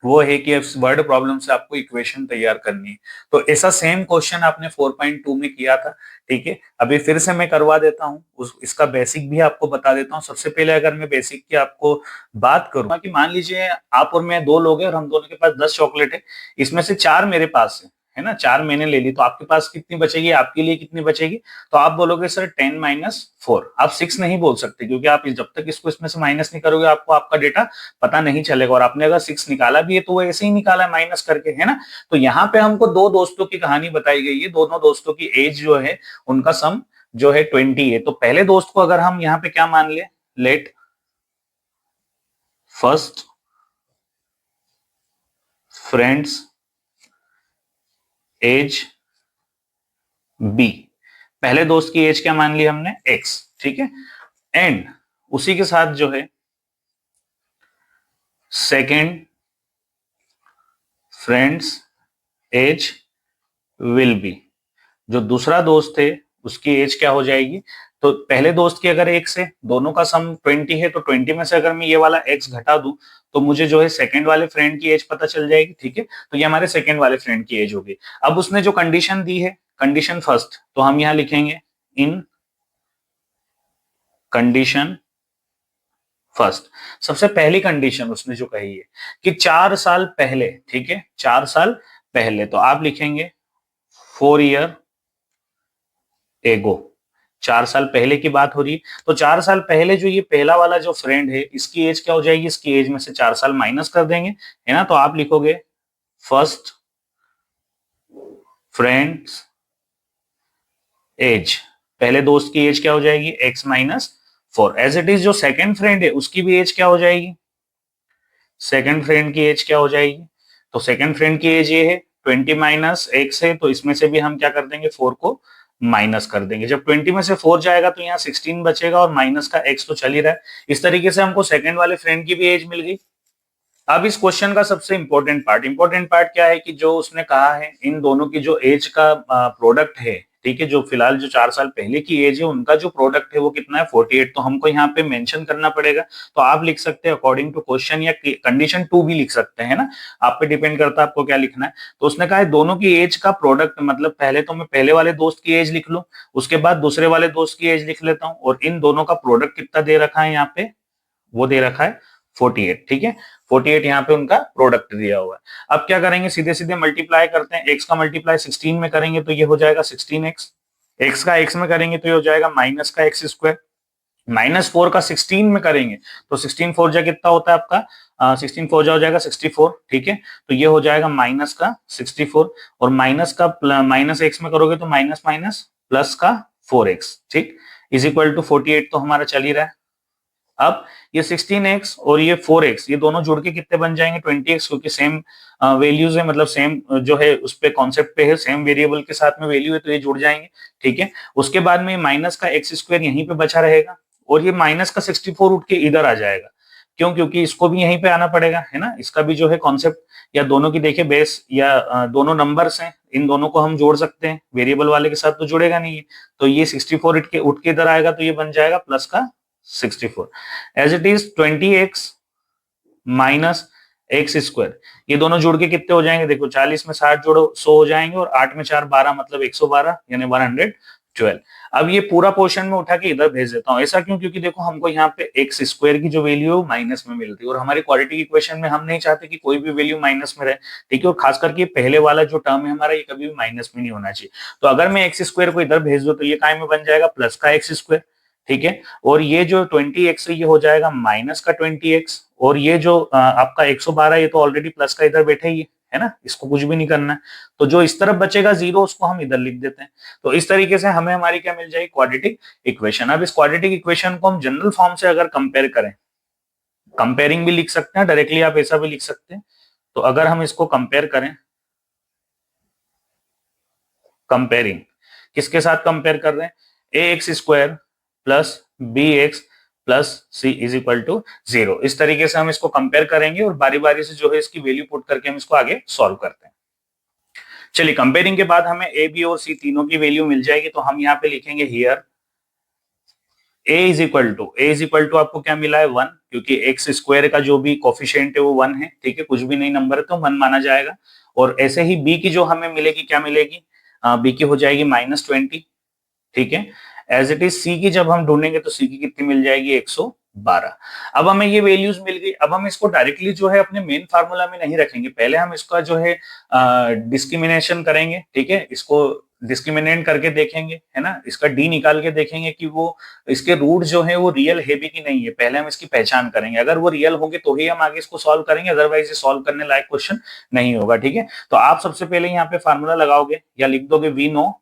वो है कि वर्ड प्रॉब्लम से आपको इक्वेशन तैयार करनी है। तो ऐसा सेम क्वेश्चन आपने 4.2 में किया था, ठीक है। अभी फिर से मैं करवा देता हूँ, इसका बेसिक भी आपको बता देता हूँ। सबसे पहले अगर मैं बेसिक की आपको बात करूँ कि मान लीजिए आप और मैं दो लोग हैं और हम दोनों के पास 10 चॉकलेट है, इसमें से 4 मेरे पास है ना, 4 मैंने ले ली, तो आपके पास कितनी बचेगी, आपके लिए कितनी बचेगी। तो आप बोलोगे सर 10 माइनस 4। आप 6 नहीं बोल सकते, क्योंकि आप जब तक इसको इसमें से माइनस नहीं करोगे आपको आपका डेटा पता नहीं चलेगा। और आपने अगर 6 निकाला भी है तो वो ऐसे ही निकाला है माइनस करके, है ना। तो यहाँ पे हमको दो दोस्तों की कहानी बताई गई है। दोनों दोस्तों की एज जो है, उनका सम जो है 20 है। तो पहले दोस्त को अगर हम यहाँ पे क्या मान ले, let first friend's age be, पहले दोस्त की एज क्या मान ली हमने, x, ठीक है। एंड उसी के साथ जो है second friend's age will be, जो दूसरा दोस्त है उसकी एज क्या हो जाएगी। तो पहले दोस्त की अगर एक से दोनों का सम 20 है, तो 20 में से अगर मैं ये वाला x घटा दूं तो मुझे जो है सेकंड वाले फ्रेंड की एज पता चल जाएगी, ठीक है। तो ये हमारे सेकंड वाले फ्रेंड की एज होगी। अब उसने जो कंडीशन दी है, कंडीशन फर्स्ट, तो हम यहां लिखेंगे इन कंडीशन फर्स्ट। सबसे पहली कंडीशन उसने जो कही है कि 4 साल पहले, ठीक है, 4 साल पहले, तो आप लिखेंगे 4 ईयर एगो। 4 साल पहले की बात हो रही है, तो 4 साल पहले जो ये पहला वाला जो फ्रेंड है, इसकी एज क्या हो जाएगी, इसकी एज में से 4 साल माइनस कर देंगे, है ना। तो आप लिखोगे फर्स्ट फ्रेंड्स एज, पहले दोस्त की एज क्या हो जाएगी, x minus 4। As it is जो सेकंड फ्रेंड है उसकी भी एज क्या हो जाएगी, सेकंड फ्रेंड की एज क्या हो जाएगी। तो सेकंड फ्रेंड की एज ये है 20 माइनस x है, तो इसमें से भी हम क्या कर देंगे, 4 को माइनस कर देंगे। जब 20 में से 4 जाएगा तो यहाँ 16 बचेगा और माइनस का x तो चल ही रहा है। इस तरीके से हमको सेकंड वाले फ्रेंड की भी एज मिल गई। अब इस क्वेश्चन का सबसे इंपॉर्टेंट पार्ट क्या है कि जो उसने कहा है इन दोनों की जो एज का प्रोडक्ट है, ठीक है, जो फिलहाल जो 4 साल पहले की एज है उनका जो प्रोडक्ट है वो कितना है, 48। तो हमको यहाँ पे मेंशन करना पड़ेगा। तो आप लिख सकते हैं अकॉर्डिंग टू क्वेश्चन, या कंडीशन 2 भी लिख सकते हैं ना, आप पे डिपेंड करता है आपको क्या लिखना है। तो उसने कहा है दोनों की एज का प्रोडक्ट, मतलब पहले तो मैं पहले वाले दोस्त की एज लिख लूं, उसके बाद दूसरे वाले दोस्त की एज लिख लेता हूं, और इन दोनों का प्रोडक्ट कितना दे रखा है यहाँ पे, वो दे रखा है 48, ठीक है। 48 यहाँ पे उनका प्रोडक्ट दिया हुआ है। अब क्या करेंगे, सीधे सीधे मल्टीप्लाई करते हैं। x का मल्टीप्लाई 16 में करेंगे तो ये हो जाएगा 16x, x का x में करेंगे तो ये हो जाएगा माइनस का x स्क्वायर, माइनस 4 का 16 में करेंगे तो 16 4 जा कितना होता है आपका, 16 4 जा हो जाएगा 64, ठीक है। तो ये हो जाएगा माइनस का 64, और माइनस का माइनस x में करोगे तो माइनस माइनस प्लस का 4x, ठीक, इज इक्वल टू 48। तो हमारा चल ही रहा है। अब ये 16x और ये 4x, ये दोनों जुड़ के कितने बन जाएंगे, 20x, क्योंकि सेम वैल्यूज है, मतलब सेम जो है उस पे कॉन्सेप्ट पे है, सेम वेरिएबल के साथ में वैल्यू है, तो ये जुड़ जाएंगे, ठीक है। उसके बाद में माइनस का x स्क्वायर यहीं पे बचा रहेगा, और ये माइनस का 64 उठ के इधर आ जाएगा। क्यों, क्योंकि इसको भी यहीं पे आना पड़ेगा, है ना। इसका भी जो है कॉन्सेप्ट, या दोनों की देखिए बेस, या दोनों नंबर्स हैं, इन दोनों को हम जोड़ सकते हैं, वेरिएबल वाले के साथ तो जुड़ेगा नहीं है। तो ये 64 उठ के इधर आएगा, तो ये बन जाएगा प्लस का 64। As it is 20x minus x square, ये दोनों जुड़ के कितने हो जाएंगे, देखो 40 में 60 जोड़ो 100 हो जाएंगे, और 8 में 4 12, मतलब 112 यानी 112। 12। अब ये पूरा पोर्शन में उठा के इधर भेज देता हूँ। ऐसा क्यों? क्योंकि देखो हमको यहाँ पे एक्स स्क्वायर की जो वैल्यू है वो माइनस में मिलती है और हमारी क्वाड्रेटिक इक्वेशन में हम नहीं चाहते कि कोई भी वैल्यू माइनस में रहे, ठीक है। और खास करके पहले वाला जो टर्म है हमारा, ये कभी भी माइनस में नहीं होना चाहिए। तो अगर मैं एक्स स्क्वायर को इधर भेज दूं तो ये काय में बन जाएगा? प्लस का एक्स स्क्वायर, ठीक है। और ये जो 20x है ये हो जाएगा माइनस का 20x। और ये जो आपका 112 ये तो ऑलरेडी प्लस का इधर बैठे ही है ना, इसको कुछ भी नहीं करना है। तो जो इस तरफ बचेगा जीरो उसको हम इधर लिख देते हैं। तो इस तरीके से हमें हमारी क्या मिल जाएगी? Quadratic equation. अब इस क्वाड्रेटिक इक्वेशन को हम जनरल फॉर्म से अगर कंपेयर करें, कंपेयरिंग भी लिख सकते हैं, डायरेक्टली आप ऐसा भी लिख सकते हैं। तो अगर हम इसको कंपेयर करें, कंपेयरिंग किसके साथ कंपेयर कर रहे हैं? A X square plus B x plus C is equal to 0। इस तरीके से हम इसको कंपेयर करेंगे और बारी बारी से जो है इसकी वैल्यू पुट करके हम इसको आगे सॉल्व करते हैं। चलिए, कंपेयरिंग के बाद हमें ए बी और सी तीनों की वैल्यू मिल जाएगी। तो हम यहाँ पे लिखेंगे here a is equal to आपको क्या मिला है? 1, क्योंकि एक्स स्क्वायर का जो भी कोफिशिएंट है वो 1 है, ठीक है। कुछ भी नहीं नंबर है तो 1 माना जाएगा। और ऐसे ही बी की जो हमें मिलेगी, क्या मिलेगी? बी की हो जाएगी -20, ठीक है। एज इट इज सी की जब हम ढूंढेंगे तो सी की कितनी मिल जाएगी? 112। अब हमें ये वैल्यूज मिल गई। अब हम इसको डायरेक्टली जो है अपने मेन फार्मूला में नहीं रखेंगे, पहले हम इसका जो है डिस्क्रिमिनेशन करेंगे, ठीक है। इसको डिस्क्रिमिनेट करके देखेंगे, है ना, इसका डी निकाल के देखेंगे कि वो इसके रूट जो है वो रियल है भी कि नहीं है। पहले हम इसकी पहचान करेंगे, अगर वो रियल होंगे तो ही हम आगे इसको सॉल्व करेंगे, अदरवाइज ये सॉल्व करने लायक क्वेश्चन नहीं होगा, ठीक है। तो आप सबसे पहले यहाँ पे फार्मूला लगाओगे या लिख दोगे वी नो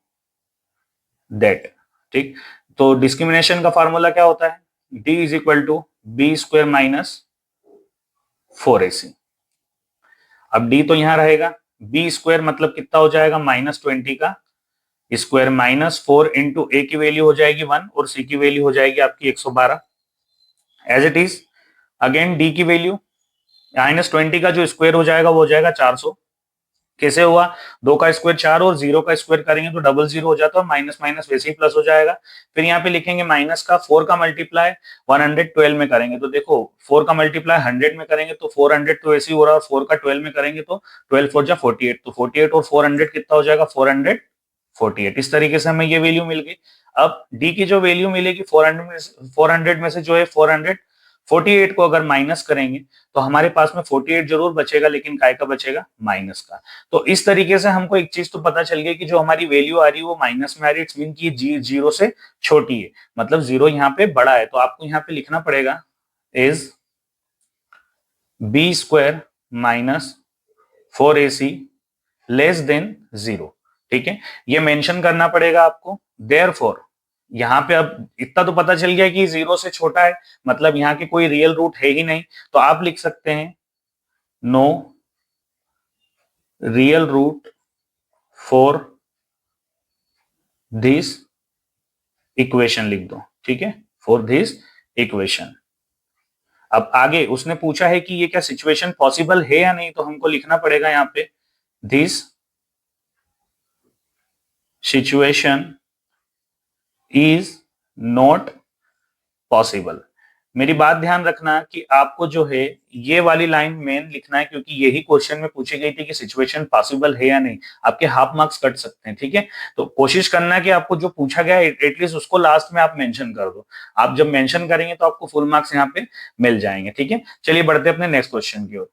दैट, ठीक। तो डिस्क्रिमिनेशन का फार्मूला क्या होता है? d is equal to B square minus 4ac। अब d तो यहां रहेगा, b स्क्वायर मतलब कितना हो जाएगा? -20 का स्क्वायर माइनस 4 इंटू ए की वैल्यू हो जाएगी 1 और सी की वैल्यू हो जाएगी आपकी 112। As it is again d की वैल्यू -20 का जो स्क्वायर हो जाएगा वो हो जाएगा 400। कैसे हुआ? 2 का स्क्वायर 4 और 0 का स्क्वायर करेंगे तो डबल 0 हो जाता है और माइनस माइनस वैसे ही प्लस हो जाएगा। फिर यहाँ पे लिखेंगे माइनस का 4 का मल्टीप्लाई 112 में करेंगे तो देखो 4 का मल्टीप्लाई 100 में करेंगे तो 400 तो ऐसे ही हो रहा है, और 4 का 12 में करेंगे तो 12 4 जा 48, तो 48 और 400 कितना हो जाएगा? 448। इस तरीके से हमें ये वैल्यू मिल गई। अब डी की जो वैल्यू मिलेगी 400 में से जो है 448 को अगर माइनस करेंगे तो हमारे पास में 48 जरूर बचेगा, लेकिन काय का बचेगा? माइनस का। तो इस तरीके से हमको एक चीज तो पता चल गई कि जो हमारी वैल्यू आ रही है वो माइनस में आ रही है, इट्स मीन की जीरो से छोटी है, मतलब जीरो यहाँ पे बड़ा है। तो आपको यहाँ पे लिखना पड़ेगा is b square minus 4ac less than 0, ठीक है। ये मेंशन करना पड़ेगा आपको। देयरफॉर यहाँ पे अब इतना तो पता चल गया कि 0 से छोटा है, मतलब यहाँ के कोई रियल रूट है ही नहीं, तो आप लिख सकते हैं no real root for this equation लिख दो, ठीक है, फॉर दिस इक्वेशन। अब आगे उसने पूछा है कि ये क्या सिचुएशन पॉसिबल है या नहीं, तो हमको लिखना पड़ेगा यहाँ पे this situation is not possible. मेरी बात ध्यान रखना कि आपको जो है ये वाली लाइन मेन लिखना है, क्योंकि यही क्वेश्चन में पूछी गई थी कि सिचुएशन पॉसिबल है या नहीं। आपके हाफ मार्क्स कट सकते हैं, ठीक है। तो कोशिश करना कि आपको जो पूछा गया है एटलीस्ट उसको लास्ट में आप मेंशन कर दो। आप जब मेंशन करेंगे तो आपको फुल मार्क्स यहाँ पे मिल जाएंगे, ठीक है। चलिए बढ़ते अपने नेक्स्ट क्वेश्चन की ओर।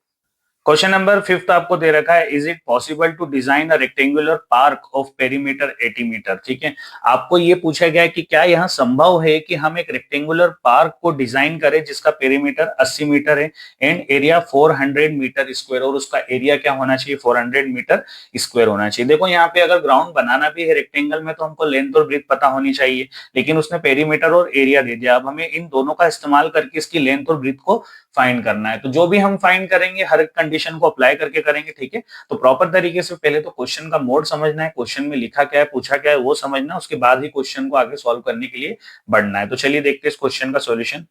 क्वेश्चन नंबर 5 आपको दे रखा है, is it possible to design a rectangular park of perimeter 80 metre, ठीक है। आपको ये पूछा गया है कि क्या यह संभव है कि हम एक रेक्टेंगुलर पार्क को डिजाइन करें जिसका पेरीमीटर 80 मीटर है एंड एरिया 400 मीटर स्क्वायर, और उसका एरिया क्या होना चाहिए? 400 मीटर स्क्वायर होना चाहिए। देखो यहाँ पे अगर ग्राउंड बनाना भी है रेक्टेंगल में तो हमको लेंथ और ब्रेथ पता होनी चाहिए, लेकिन उसने पेरीमीटर और एरिया दे दिया। अब हमें इन दोनों का इस्तेमाल करके इसकी लेंथ और ब्रेथ को फाइंड करना है। तो जो भी हम फाइंड करेंगे हर कंडीशन को अप्लाई करके करेंगे, ठीक है। तो प्रॉपर तरीके से पहले तो क्वेश्चन का मोड समझना है, क्वेश्चन में लिखा क्या है, पूछा क्या है वो समझना है, उसके बाद ही क्वेश्चन को आगे सॉल्व करने के लिए बढ़ना है। तो चलिए देखते हैं इस क्वेश्चन का सॉल्यूशन।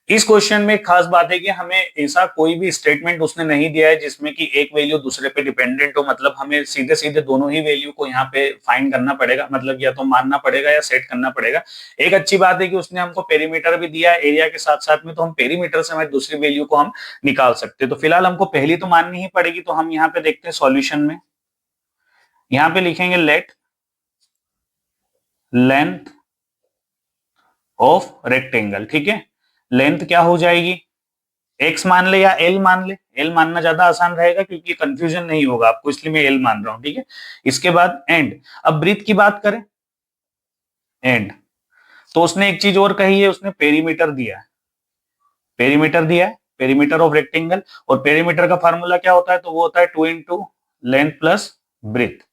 इस क्वेश्चन में एक खास बात है कि हमें ऐसा कोई भी स्टेटमेंट उसने नहीं दिया है जिसमें कि एक वैल्यू दूसरे पे डिपेंडेंट हो, मतलब हमें सीधे सीधे दोनों ही वैल्यू को यहाँ पे फाइंड करना पड़ेगा, मतलब या तो मानना पड़ेगा या सेट करना पड़ेगा। एक अच्छी बात है कि उसने हमको पेरीमीटर भी दिया है एरिया के साथ साथ में, तो हम पेरीमीटर से हमारी दूसरी वैल्यू को हम निकाल सकते हैं। तो फिलहाल हमको पहली तो माननी ही पड़ेगी, तो हम यहाँ पे देखते हैं सॉल्यूशन में। यहाँ पे लिखेंगे लेट लेंथ ऑफ रेक्टेंगल, ठीक है। लेंथ क्या हो जाएगी, एक्स मान ले या एल मान ले, एल मानना ज्यादा आसान रहेगा क्योंकि कंफ्यूजन नहीं होगा आपको, इसलिए मैं एल मान रहा हूं, ठीक है। इसके बाद एंड, अब ब्रीथ की बात करें, एंड, तो उसने एक चीज और कही है, उसने पेरीमीटर दिया है, पेरीमीटर दिया है, पेरीमीटर ऑफ रेक्टेंगल, और पेरीमीटर का फार्मूला क्या होता है, तो वो होता है 2 into length plus breadth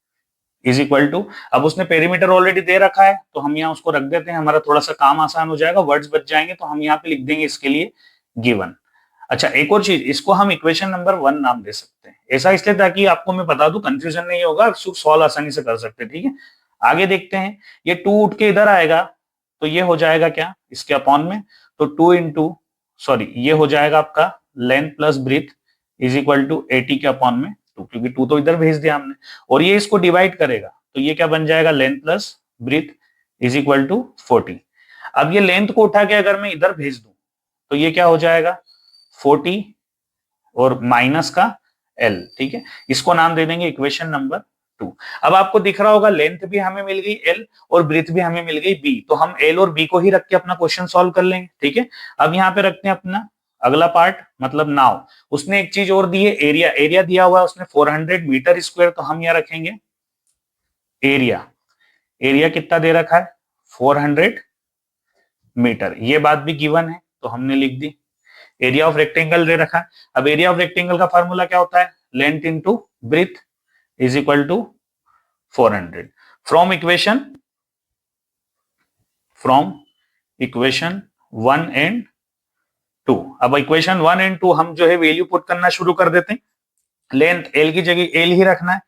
is equal to, अब उसने पेरीमीटर ऑलरेडी दे रखा है तो हम यहाँ उसको रख देते हैं, हमारा थोड़ा सा काम आसान हो जाएगा, वर्ड्स बच जाएंगे, तो हम यहाँ पे लिख देंगे इसके लिए गिवन। अच्छा, एक और चीज, इसको हम इक्वेशन नंबर 1 नाम दे सकते हैं, ऐसा इसलिए ताकि आपको मैं बता दूं कंफ्यूजन नहीं होगा, सॉल्व आसानी से कर सकते हैं, ठीक है। आगे देखते हैं, ये 2 उठ के इधर आएगा तो ये हो जाएगा क्या, इसके अपॉन में, तो 2 इंटू, सॉरी ये हो जाएगा आपका length plus breadth is equal to 80 के अपॉन में 2, क्योंकि 2 तो इधर भेज दिया हमने, और ये इसको डिवाइड करेगा तो ये क्या बन जाएगा, length plus breadth is equal to 40। अब ये लेंथ को उठा के अगर मैं इधर भेज दूं तो ये क्या हो जाएगा 40 और माइनस का एल, ठीक है। इसको नाम दे देंगे इक्वेशन नंबर 2। अब आपको दिख रहा होगा लेंथ भी हमें मिल गई एल और ब्रीथ भी हमें मिल गई बी, तो हम एल और बी को ही रख के अपना क्वेश्चन सॉल्व कर लेंगे, ठीक है। अब यहाँ पे रखते हैं अपना अगला पार्ट, मतलब नाउ उसने एक चीज और दी है, एरिया, एरिया दिया हुआ है उसने 400 मीटर स्क्वायर, तो हम यहाँ रखेंगे एरिया, एरिया कितना दे रखा है 400 मीटर, ये बात भी गिवन है तो हमने लिख दी। एरिया ऑफ रेक्टेंगल दे रखा है, अब एरिया ऑफ रेक्टेंगल का फार्मूला क्या होता है, length into breadth is equal to 400, from equation 1 and 2। अब इक्वेशन 1 एंड 2 हम जो है वैल्यू पुट करना शुरू कर देते हैं। लेंथ एल की जगह एल ही रखना है,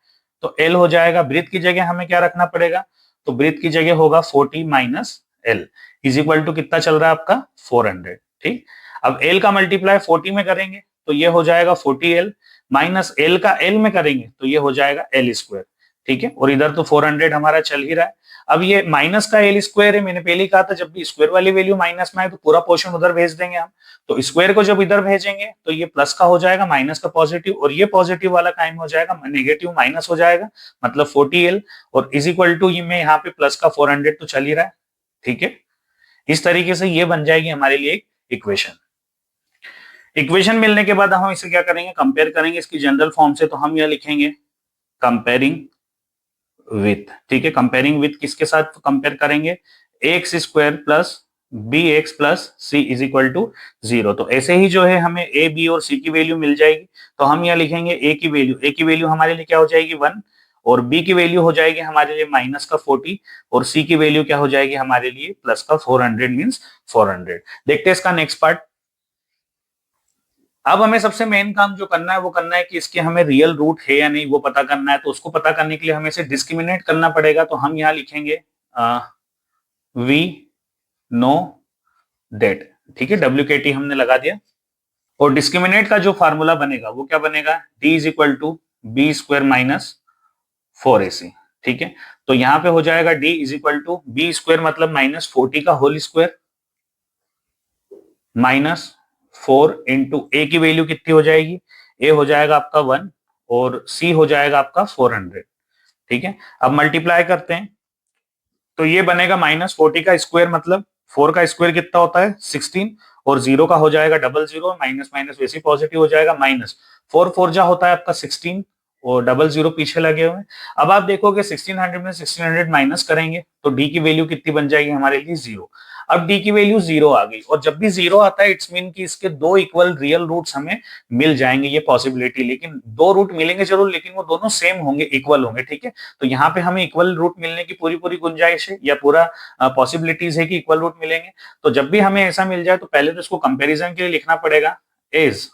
तो एल हो जाएगा, ब्रीथ की जगह हमें क्या रखना पड़ेगा, तो ब्रीथ की जगह होगा 40 minus l is equal to कितना चल रहा है आपका 400, ठीक। अब एल का मल्टीप्लाई 40 में करेंगे तो ये हो जाएगा 40 एल, माइनस एल का एल में करेंगे तो ये हो जाएगा एल स्क्वायर, ठीक है। और इधर तो 400 हमारा चल ही रहा है। अब ये माइनस का एल स्क्वायर है, मैंने पहले ही कहा था जब भी स्क्वायर वाली वैल्यू माइनस में आए तो पूरा पोर्शन उधर भेज देंगे हम, तो स्क्वायर को जब इधर भेजेंगे तो ये प्लस का हो जाएगा, माइनस का पॉजिटिव, और ये पॉजिटिव वाला टाइम हो जाएगा नेगेटिव, माइनस हो जाएगा, मतलब 40 एल, और इज इक्वल टू ये में यहाँ पे प्लस का 400 तो चल ही रहा है, ठीक है। इस तरीके से ये बन जाएगी हमारे लिए एक इक्वेशन। इक्वेशन मिलने के बाद हम इसे क्या करेंगे, कंपेयर करेंगे इसकी जनरल फॉर्म से, तो हम यह लिखेंगे कंपेयरिंग विथ, ठीक है। कंपेयरिंग विथ किसके साथ कंपेयर करेंगे, x square plus B x plus C is equal to 0। तो ऐसे ही जो है हमें ए बी और सी की वैल्यू मिल जाएगी, तो हम यहाँ लिखेंगे ए की वैल्यू हमारे लिए क्या हो जाएगी 1, और बी की वैल्यू हो जाएगी हमारे लिए माइनस का 40, और सी की वैल्यू क्या हो जाएगी हमारे लिए प्लस का 400 मीन्स 400। देखते हैं इसका नेक्स्ट पार्ट। अब हमें सबसे मेन काम जो करना है वो करना है कि इसके हमें रियल रूट है या नहीं वो पता करना है, तो उसको पता करने के लिए हमें इसे डिस्क्रिमिनेट करना पड़ेगा, तो हम यहाँ लिखेंगे वी नो दैट, ठीक है, WKT हमने लगा दिया, और डिस्क्रिमिनेट का जो फार्मूला बनेगा वो क्या बनेगा, D is equal to B square minus 4AC, ठीक है। तो यहाँ पे हो जाएगा D is equal to B square मतलब माइनस 40 का whole square minus 4 into a की वैल्यू कितनी हो जाएगी, ए हो जाएगा आपका 1 और सी हो जाएगा आपका 400, ठीक है। अब मल्टीप्लाई करते हैं तो ये बनेगा माइनस 40 का स्क्वायर मतलब 4 का स्क्वायर कितना होता है 16, और 0 का हो जाएगा 00, माइनस माइनस वैसे पॉजिटिव हो जाएगा, माइनस 4 4 जा होता है आपका 16 और 00 पीछे लगे हुए हैं। अब आप देखोगे 1600 में 1600 माइनस करेंगे तो डी की वैल्यू कितनी बन जाएगी हमारे लिए 0। अब डी की वैल्यू 0 आ गई, और जब भी 0 आता है इट्स मीन कि इसके दो इक्वल रियल रूट्स हमें मिल जाएंगे, ये पॉसिबिलिटी, लेकिन दो रूट मिलेंगे जरूर, लेकिन वो दोनों सेम होंगे, इक्वल होंगे, ठीक है। तो यहाँ पे हमें इक्वल रूट मिलने की पूरी पूरी गुंजाइश है या पूरा पॉसिबिलिटीज है कि इक्वल रूट मिलेंगे। तो जब भी हमें ऐसा मिल जाए तो पहले तो इसको कंपेरिजन के लिए लिखना पड़ेगा एज,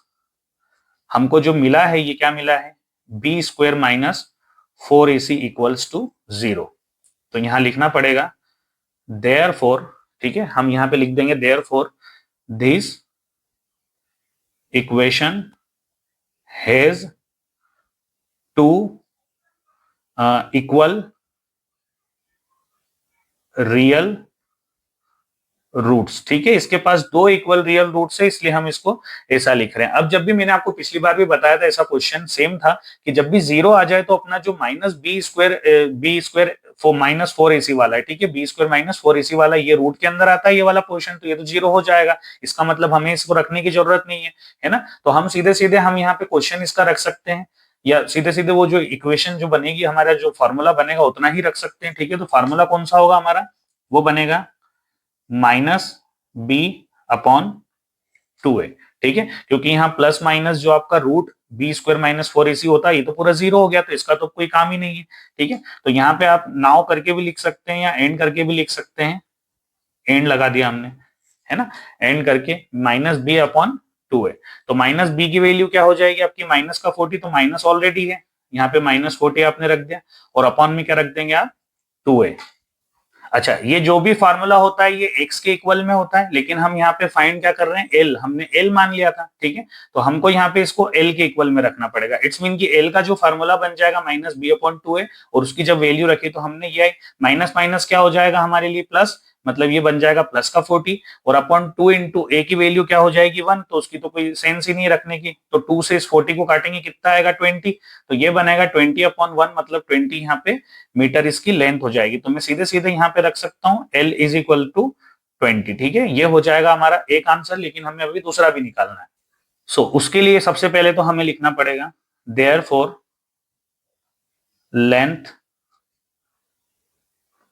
हमको जो मिला है ये क्या मिला है B square minus 4AC equals to 0। तो यहां लिखना पड़ेगा देयरफॉर, ठीक है, हम यहां पे लिख देंगे therefore this equation has two equal real roots, ठीक है, इसके पास दो इक्वल रियल रूट्स है, इसलिए हम इसको ऐसा लिख रहे हैं। अब जब भी मैंने आपको पिछली बार भी बताया था ऐसा क्वेश्चन सेम था कि जब भी 0 आ जाए तो अपना जो माइनस बी स्क्वायर -4ac वाला है, ठीक है, बी स्क्वायर -4ac वाला ये रूट के अंदर आता है ये वाला पोर्शन, तो ये तो 0 हो जाएगा, इसका मतलब हमें इसको रखने की जरूरत नहीं है ना। तो हम सीधे सीधे हम यहाँ पे क्वेश्चन इसका रख सकते हैं, या सीधे सीधे वो जो इक्वेशन जो बनेगी हमारा जो फॉर्मूला बनेगा उतना ही रख सकते हैं, ठीक है। तो फॉर्मूला कौन सा होगा हमारा, वो बनेगा -b/2a, ठीक है, क्योंकि यहाँ प्लस माइनस जो आपका रूट बी स्क्वायर -4ac होता है ये तो पूरा 0 हो गया, तो इसका तो कोई काम ही नहीं है, ठीक है। तो यहाँ पे आप नाउ करके भी लिख सकते हैं या एंड करके भी लिख सकते हैं, एंड लगा दिया हमने, है ना, एंड करके -b/2a। तो -b की वैल्यू क्या हो जाएगी आपकी, माइनस का 40, तो माइनस ऑलरेडी है, यहाँ पे -40 आपने रख दिया, और अपॉन में क्या रख देंगे आप, 2a। अच्छा, ये जो भी फार्मूला होता है ये x के इक्वल में होता है, लेकिन हम यहाँ पे फाइंड क्या कर रहे हैं, l, हमने l मान लिया था, ठीक है। तो हमको यहाँ पे इसको l के इक्वल में रखना पड़ेगा। इट्स मीन कि l का जो फार्मूला बन जाएगा -b/2a, और उसकी जब वैल्यू रखी तो हमने ये माइनस माइनस क्या हो जाएगा हमारे लिए प्लस, मतलब ये बन जाएगा प्लस का 40, और अपॉन 2 इंटू a की वैल्यू क्या हो जाएगी 1, तो उसकी तो कोई सेंस ही नहीं रखने की, तो 2 से इस 40 को काटेंगे कितना आएगा 20, तो ये बनेगा 20/1, मतलब 20 यहाँ पे मीटर इसकी लेंथ हो जाएगी। तो मैं सीधे सीधे यहाँ पे रख सकता हूँ L = 20, ठीक है। ये हो जाएगा हमारा एक आंसर, लेकिन हमें अभी दूसरा भी निकालना है। सो उसके लिए सबसे पहले तो हमें लिखना पड़ेगा therefore length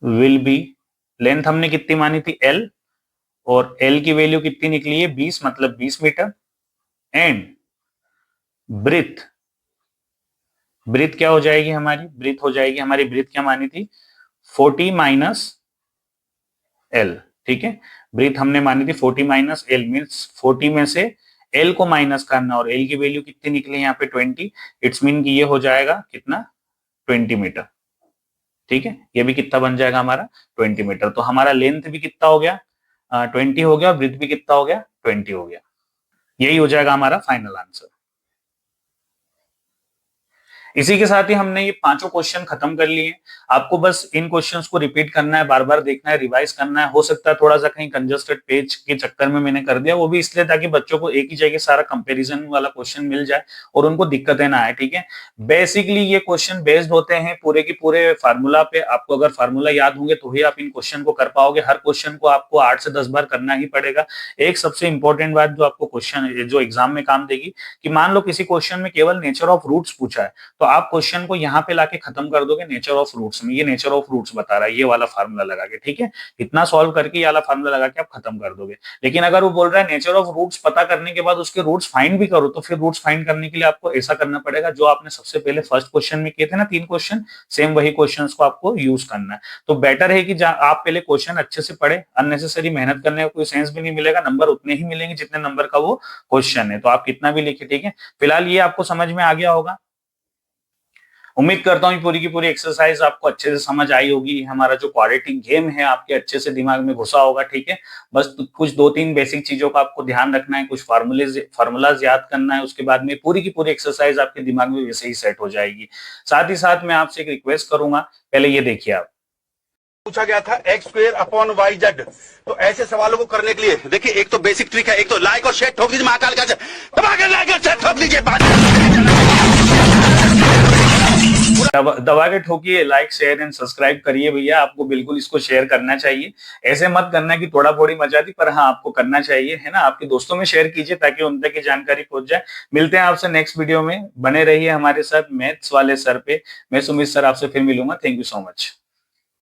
will be, length हमने कितनी मानी थी L, और L की वैल्यू कितनी निकली है 20, मतलब 20 मीटर, एंड ब्रीथ, ब्रीथ क्या हो जाएगी हमारी, ब्रीथ हो जाएगी हमारी, ब्रीथ क्या मानी थी 40 - L, ठीक है। ब्रीथ हमने मानी थी 40 - L, मीन्स 40 में से L को माइनस करना, और L की वैल्यू कितनी निकली यहाँ पे 20, इट्स मीन कि ये हो जाएगा कितना 20 मीटर, ठीक है। ये भी कितना बन जाएगा हमारा 20 मीटर। तो हमारा लेंथ भी कितना हो गया 20 हो गया, ब्रीथ भी कितना हो गया 20 हो गया। यही हो जाएगा हमारा फाइनल आंसर। इसी के साथ ही हमने ये पांचों क्वेश्चन खत्म कर लिए। आपको बस इन क्वेश्चंस को रिपीट करना है, बार बार देखना है, रिवाइज करना है। हो सकता है थोड़ा सा कहीं कंजस्टेड पेज के चक्कर में मैंने कर दिया, वो भी इसलिए ताकि बच्चों को एक ही जगह सारा कंपैरिजन वाला क्वेश्चन मिल जाए और उनको दिक्कतें ना आए, ठीक है। बेसिकली ये क्वेश्चन बेस्ड होते हैं पूरे के पूरे फार्मूला पे। आपको अगर फार्मूला याद होंगे तो ही आप इन क्वेश्चन को कर पाओगे। हर क्वेश्चन को आपको 8 से 10 बार करना ही पड़ेगा। एक सबसे इंपॉर्टेंट बात जो आपको क्वेश्चन जो एग्जाम में काम देगी, कि मान लो किसी क्वेश्चन में केवल नेचर ऑफ रूट्स पूछा है, तो आप क्वेश्चन को यहाँ पे लाके खत्म कर दोगे नेचर ऑफ रूट्स में। ये नेचर ऑफ रूट्स बता रहा है, ये वाला फार्मूला लगा के, ठीक है। इतना सॉल्व करके ये वाला फार्मूला लगा के आप खत्म कर दोगे। लेकिन अगर वो बोल रहा है नेचर ऑफ रूट्स पता करने के बाद उसके रूट्स फाइंड भी करो, तो फिर रूट्स फाइंड करने के लिए आपको ऐसा करना पड़ेगा जो आपने सबसे पहले फर्स्ट क्वेश्चन में किए थे ना 3 क्वेश्चन, सेम वही क्वेश्चन को आपको यूज करना है। तो बेटर है कि आप पहले क्वेश्चन अच्छे से पढ़े। अननेसेसरी मेहनत करने का कोई सेंस भी नहीं मिलेगा। नंबर उतने ही मिलेंगे जितने नंबर का वो क्वेश्चन है, तो आप कितना भी लिखे, ठीक है। फिलहाल ये आपको समझ में आ गया होगा। उम्मीद करता हूँ पूरी की पूरी एक्सरसाइज आपको अच्छे से समझ आई होगी। हमारा जो क्वाड्रेटिक गेम है आपके अच्छे से दिमाग में घुसा होगा, ठीक है। बस कुछ 2-3 बेसिक चीजों का आपको ध्यान रखना है, कुछ फार्मूलाज याद करना है, उसके बाद में पूरी की पूरी एक्सरसाइज आपके दिमाग में वैसे ही सेट हो जाएगी। साथ ही साथ मैं आपसे एक रिक्वेस्ट करूंगा, पहले ये देखिए, आप पूछा गया था x²/YZ। तो ऐसे सवालों को करने के लिए देखिए, एक तो बेसिक ट्रिक है, एक तो लाइक और शेयर ठोक दीजिए, महाकाल का दबा के लाइक और शेयर ठोक दीजिए, दबा के ठोकिए, लाइक शेयर एंड सब्सक्राइब करिए भैया। आपको बिल्कुल इसको शेयर करना चाहिए। ऐसे मत करना कि थोड़ा थोड़ी मजा दी, पर हाँ आपको करना चाहिए, है ना। आपके दोस्तों में शेयर कीजिए ताकि उन तक की जानकारी पहुंच जाए। मिलते हैं आपसे नेक्स्ट वीडियो में, बने रहिए हमारे साथ मैथ्स वाले सर पे। मैं सुमित सर आपसे फिर मिलूंगा। Thank you so much.